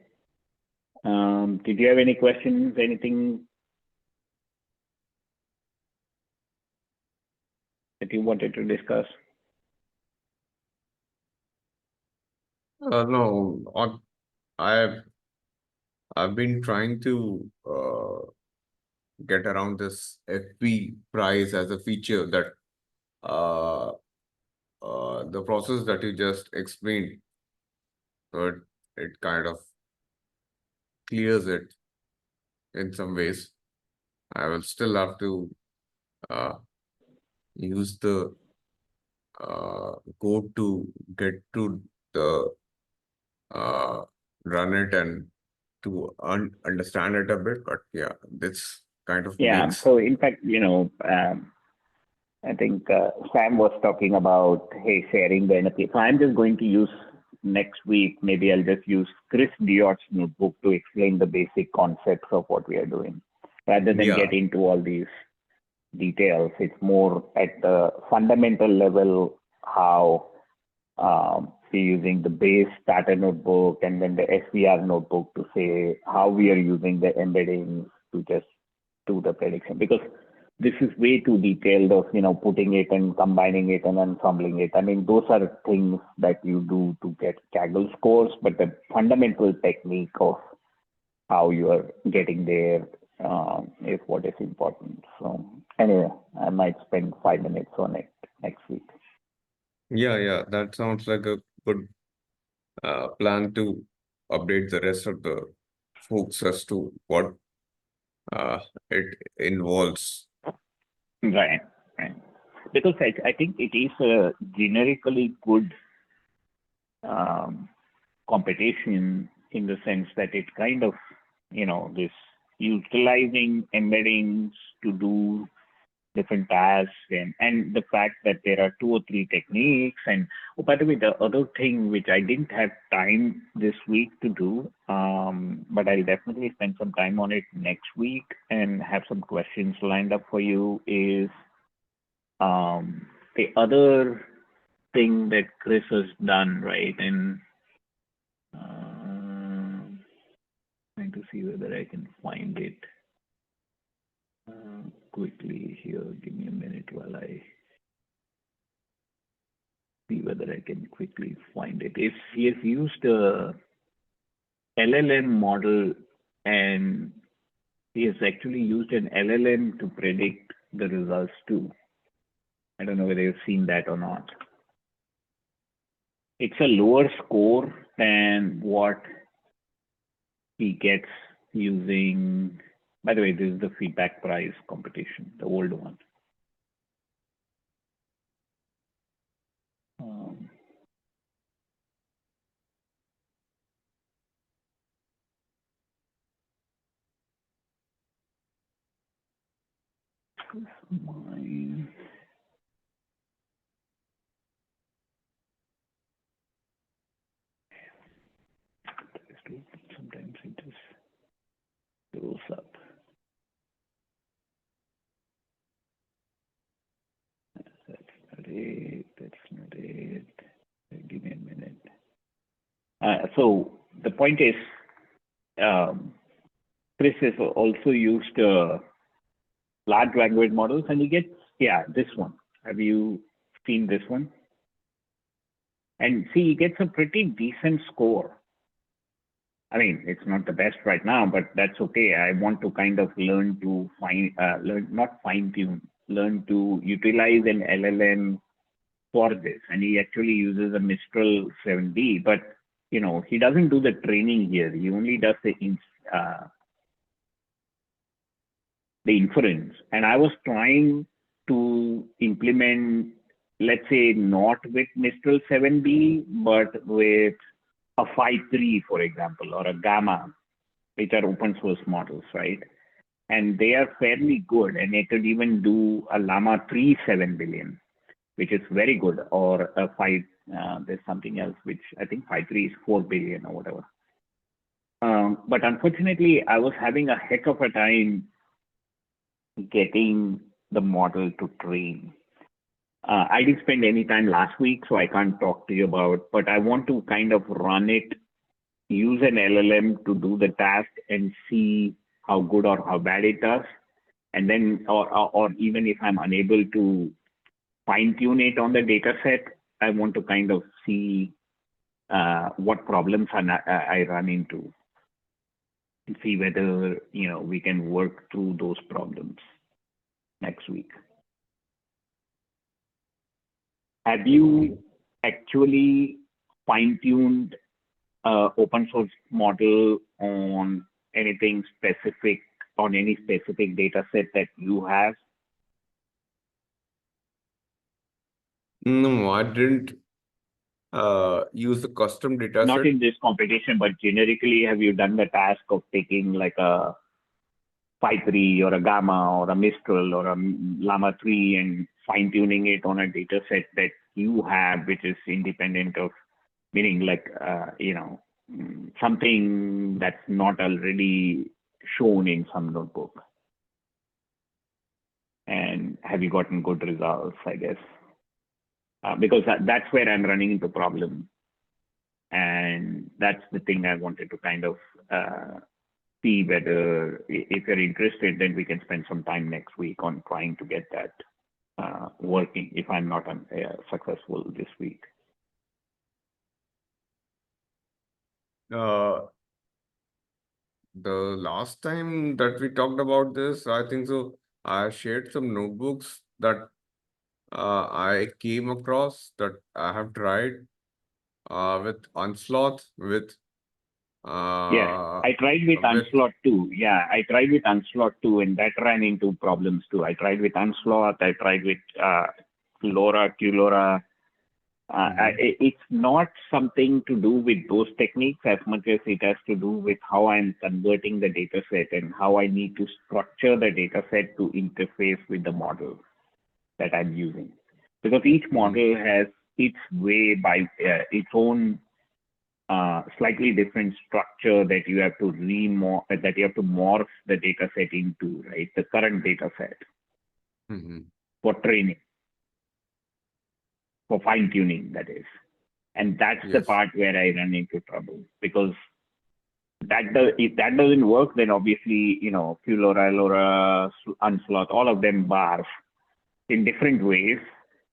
did you have any questions, anything that you wanted to discuss? No, I've been trying to get around this FP price as a feature that the process that you just explained, but it kind of clears it in some ways. I will still have to use the code to get to the run it and to understand it a bit, but yeah, this kind of makes. So in fact, I think Sam was talking about, hey, sharing the NLP. So I'm just going to use next week, maybe I'll just use Chris Diot's notebook to explain the basic concepts of what we are doing. Rather than get into all these details, it's more at the fundamental level how we're using the base data notebook and then the SVR notebook to say how we are using the embeddings to just do the prediction. Because this is way too detailed of, putting it and combining it and ensembling it. I mean, those are things that you do to get Kaggle scores, but the fundamental technique of how you are getting there is what is important. So anyway, I might spend 5 minutes on it next week. Yeah, that sounds like a good plan to update the rest of the folks as to what it involves. Right. Because I think it is a generically good competition in the sense that it kind of, this utilizing embeddings to do different tasks, and the fact that there are 2 or 3 techniques. And oh, by the way, the other thing which I didn't have time this week to do, but I'll definitely spend some time on it next week and have some questions lined up for you, is the other thing that Chris has done, right? And trying to see whether I can find it quickly here. Give me a minute while I see whether I can quickly find it. If he has used a LLM model, and he has actually used an LLM to predict the results too. I don't know whether you've seen that or not. It's a lower score than what he gets using. By the way, this is the feedback prize competition, the old one. Mine. Sometimes it just goes up. That's not it. That's not it. Give me a minute. So the point is, Chris has also used large language models, and he gets, this one. Have you seen this one? And see, he gets a pretty decent score. I mean, it's not the best right now, but that's okay. I want to kind of learn to not fine tune, learn to utilize an LLM for this. And he actually uses a Mistral 7B, but he doesn't do the training here. He only does the inference. And I was trying to implement, let's say, not with Mistral 7B, but with a 5.3, for example, or a Gamma, which are open source models, right? And they are fairly good, and it could even do a Llama 3 7 billion, which is very good, or a 5, there's something else, which I think 5.3 is 4 billion or whatever. But unfortunately, I was having a heck of a time getting the model to train. I didn't spend any time last week, so I can't talk to you about, but I want to kind of run it, use an LLM to do the task and see how good or how bad it does. And then, or even if I'm unable to fine tune it on the data set, I want to kind of see what problems I run into, and see whether, we can work through those problems next week. Have you actually fine-tuned open source model on anything specific, on any specific data set that you have? No, I didn't use the custom data Not set. in this competition, but generically, have you done the task of taking like a 5.3 or a Gamma or a Mistral or a Llama 3 and fine-tuning it on a data set that you have, which is independent of, meaning like, something that's not already shown in some notebook? And have you gotten good results, I guess? Because that's where I'm running into problem. And that's the thing I wanted to kind of see whether, if you're interested, then we can spend some time next week on trying to get that working, if I'm not successful this week. The last time that we talked about this, I think so, I shared some notebooks that I came across that I have tried with Unsloth, with I tried with Unsloth too. Yeah, I tried with Unsloth too, and that ran into problems too. I tried with Unsloth, I tried with Qlora. It's not something to do with those techniques as much as it has to do with how I'm converting the data set and how I need to structure the data set to interface with the model that I'm using. Because each model has its way by its own slightly different structure that you have to morph the data set into, right? The current data set for training, for fine tuning, that is. And that's the part where I run into trouble, because if that doesn't work, then obviously, Flora, LoRa, Unsloth, all of them barf in different ways.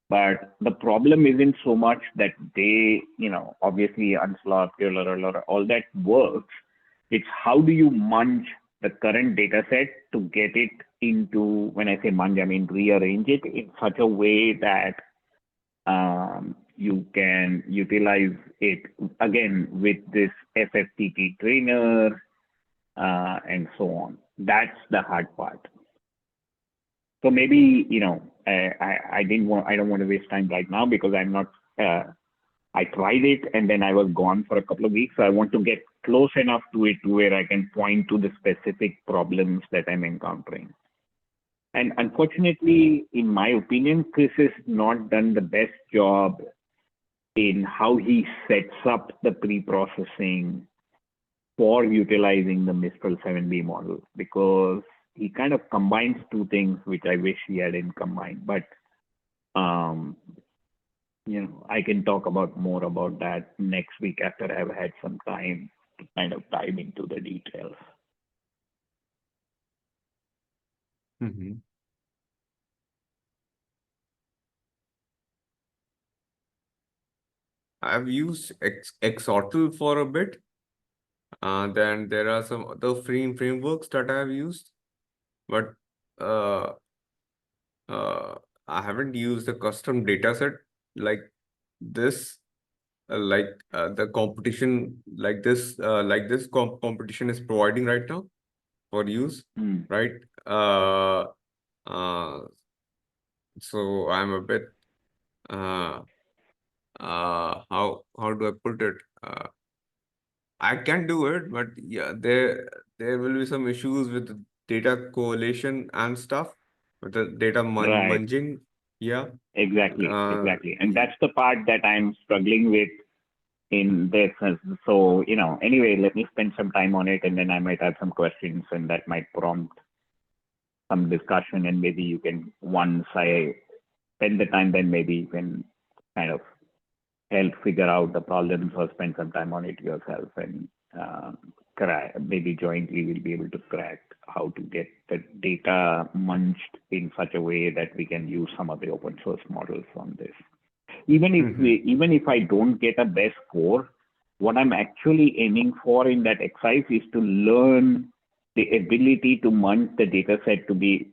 But the problem isn't so much that they, obviously Unsloth, LoRa, all that works. It's how do you munge the current data set to get it into, when I say munge, I mean rearrange it in such a way that you can utilize it again with this FFTP trainer and so on. That's the hard part. So maybe, I don't want to waste time right now, because I'm not, I tried it and then I was gone for a couple of weeks. So I want to get close enough to it where I can point to the specific problems that I'm encountering. And unfortunately, in my opinion, Chris has not done the best job in how he sets up the pre-processing for utilizing the Mistral 7B model, because he kind of combines two things which I wish he hadn't combined. But I can talk more about that next week after I've had some time to kind of dive into the details. I've used Xortal for a bit. Then there are some other frameworks that I have used, but I haven't used a custom dataset like this. The competition like this competition is providing right now for use, right? So I'm a bit how do I put it? I can do it, but yeah, there will be some issues with the data correlation and stuff, with the data Right. munging. Yeah. Exactly. And that's the part that I'm struggling with in this. So, anyway, let me spend some time on it, and then I might have some questions, and that might prompt some discussion. And maybe you can, once I spend the time, then maybe you can kind of help figure out the problems or spend some time on it yourself, and maybe jointly we'll be able to crack how to get the data munched in such a way that we can use some of the open source models on this. Even if I don't get a best score, what I'm actually aiming for in that exercise is to learn the ability to munch the data set to be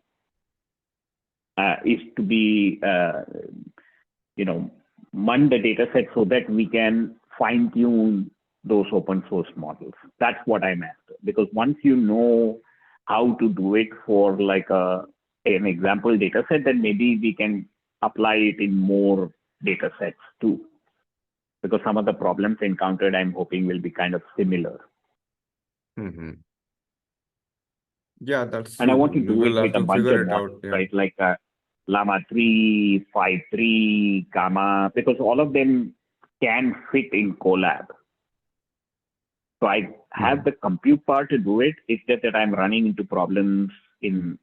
munch the data set so that we can fine tune those open source models. That's what I'm after. Because once you know how to do it for like an example data set, then maybe we can apply it in more data sets too. Because some of the problems encountered, I'm hoping, will be kind of similar. Yeah, that's and true. I want to We do will it have with a to bunch figure of it out. models, Yeah. right? Like Llama 3, 5.3, Gamma, because all of them can fit in Colab. So I have the compute part to do it. It's just that I'm running into problems in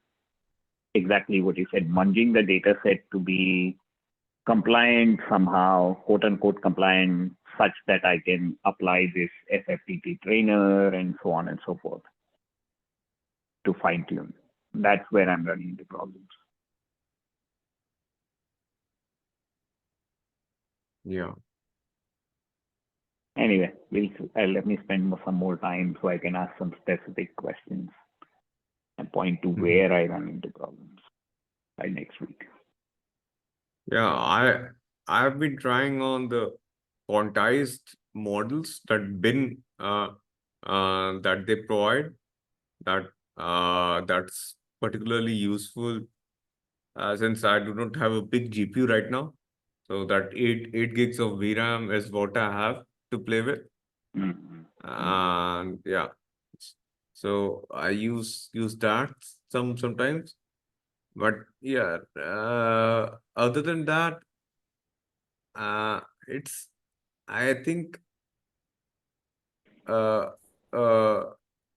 exactly what you said, munging the data set to be compliant somehow, quote unquote compliant, such that I can apply this FFTP trainer and so on and so forth to fine tune. That's where I'm running into problems. Yeah. Anyway, let me spend some more time so I can ask some specific questions and point to where I run into problems by next week. Yeah, I've been trying on the quantized models that that they provide, that's particularly useful since I do not have a big GPU right now. So that 8 gigs of VRAM is what I have to play with. And yeah, so I use that sometimes. But yeah, other than that, it's I think uh, uh,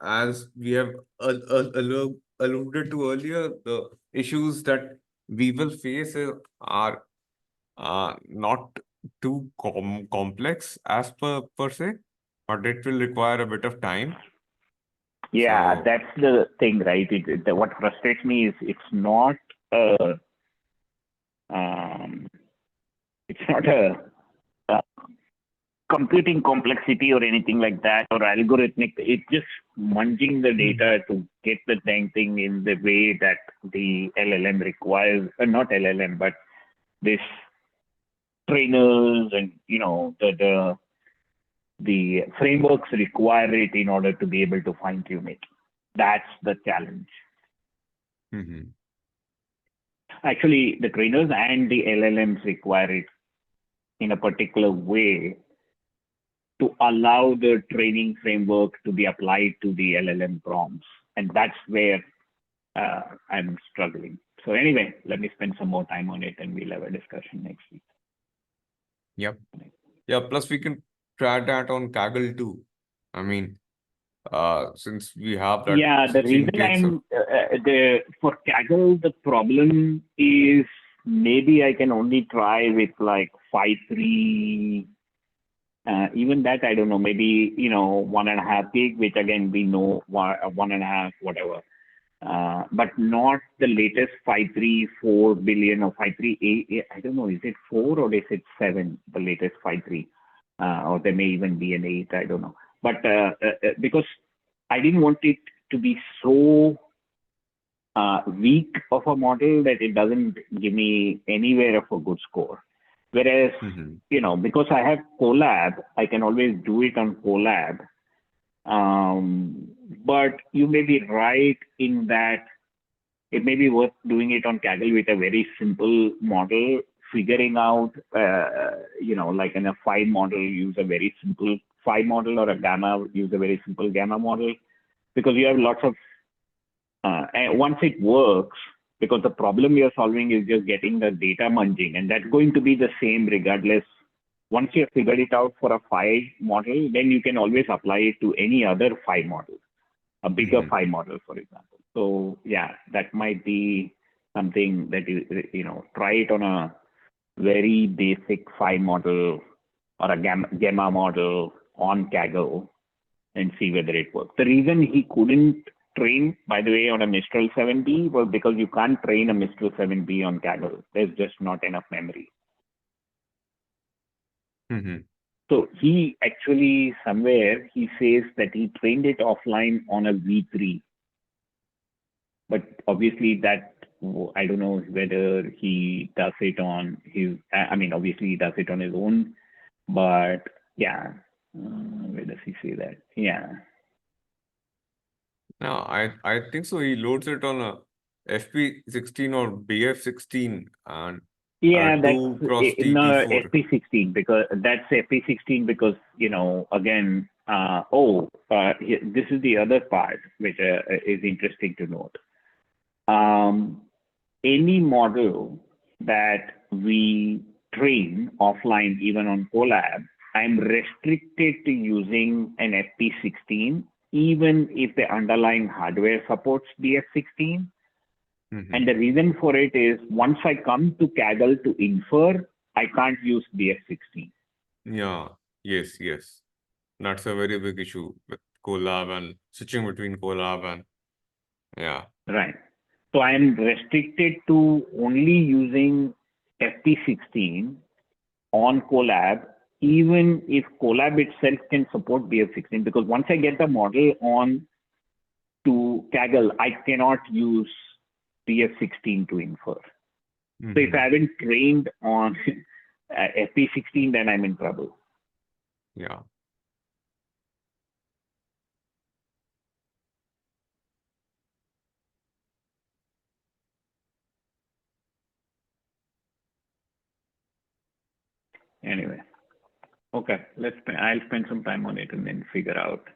as we have alluded to earlier, the issues that we will face are not too complex as per se, but it will require a bit of time. Yeah, So, that's the thing, right? What frustrates me is a um, it's not a computing complexity or anything like that or algorithmic. It's just munging the data to get the dang thing in the way that the LLM requires, not LLM, but this trainers and the frameworks require it in order to be able to fine tune it. That's the challenge. Actually, the trainers and the LLMs require it in a particular way to allow the training framework to be applied to the LLM prompts. And that's where I'm struggling. So anyway, let me spend some more time on it and we'll have a discussion next week. yep. Yeah, plus we can try that on Kaggle too. I mean, since we have that Yeah, the 16 reason gigs of for Kaggle, the problem is maybe I can only try with like 5.3. Even that, I don't know, maybe, 1.5 gig, which again, we know 1.5, whatever. But not the latest 534 billion or 538. I don't know, is it 4 or is it 7, the latest 53? Or there may even be an 8, I don't know. But because I didn't want it to be so weak of a model that it doesn't give me anywhere of a good score. Whereas, because I have Colab, I can always do it on Colab. But you may be right in that it may be worth doing it on Kaggle with a very simple model, figuring out, like in a phi model, use a very simple phi model, or a gamma, use a very simple gamma model, because you have lots of, and once it works, because the problem you're solving is just getting the data munging, and that's going to be the same regardless. Once you have figured it out for a phi model, then you can always apply it to any other phi model, a bigger phi model, for example. So yeah, that might be something that you try it on a very basic phi model or a gamma model on Kaggle and see whether it works. The reason he couldn't train, by the way, on a Mistral 7B was because you can't train a Mistral 7B on Kaggle. There's just not enough memory. So he actually, somewhere, he says that he trained it offline on a V3. But obviously that, I don't know whether he does it on his, obviously he does it on his own, but yeah, where does he say that? Yeah. No, I think so. He loads it on a FP16 or BF16 and Yeah, 2 cross no, TP4. FP16, because that's FP16 because, again, this is the other part which is interesting to note. Any model that we train offline, even on Colab, I'm restricted to using an FP16, even if the underlying hardware supports BF16. And the reason for it is once I come to Kaggle to infer, I can't use BF16. Yeah, yes. That's a very big issue with Colab and switching between Colab and yeah. Right. So I am restricted to only using FP16 on Colab, even if Colab itself can support BF16, because once I get the model on to Kaggle, I cannot use BF16 to infer. So if I haven't trained on FP16, then I'm in trouble. Yeah. Anyway, okay, I'll spend some time on it and then figure out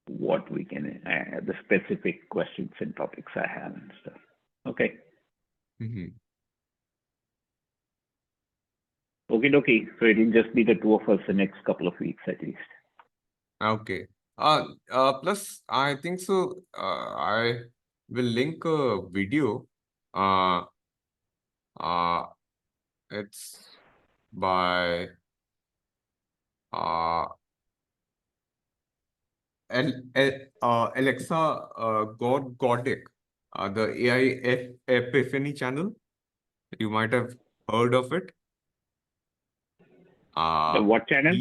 what we can, the specific questions and topics I have and stuff. Okay. Mhm. Okie dokie. So it'll just be the two of us the next couple of weeks at least. Okay. Plus, I think so. I will link a video. Uh, it's by Alexa Gordic, the AI Epiphany channel. You might have heard of it. The what channel?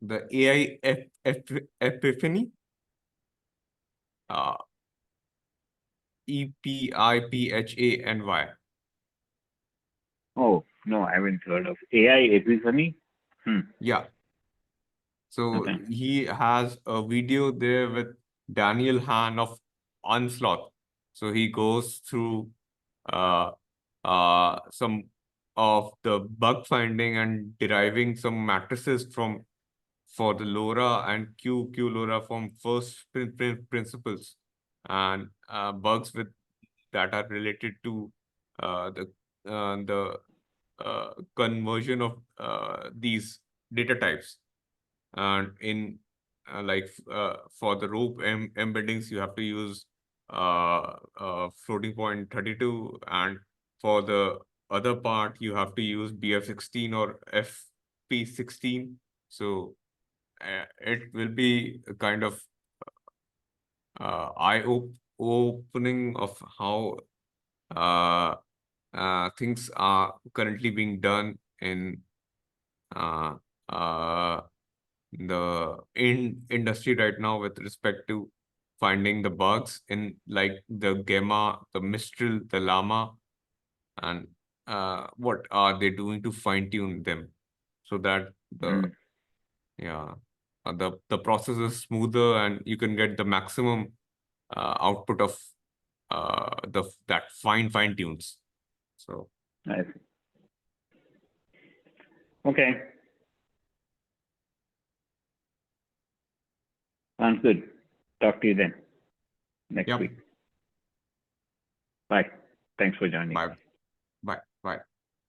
The AI Epiphany. Epiphany. Oh, no, I haven't heard of AI Epiphany. Yeah. So Okay. he has a video there with Daniel Han of Onslaught. So he goes through some of the bug finding and deriving some matrices for the LoRa and Q LoRa from first principles and bugs with that are related to the conversion of these data types. And in for the rope embeddings, you have to use floating point 32, and for the other part, you have to use BF16 or FP16. So it will be a kind of eye-opening of how things are currently being done in uh, uh, the industry right now with respect to finding the bugs in like the Gamma, the Mistral, the Llama, and what are they doing to fine tune them so that the process is smoother and you can get the maximum output of that fine tunes. So I see. Okay. Sounds good. Talk to you then next yep. week. Bye. Thanks for joining. Bye.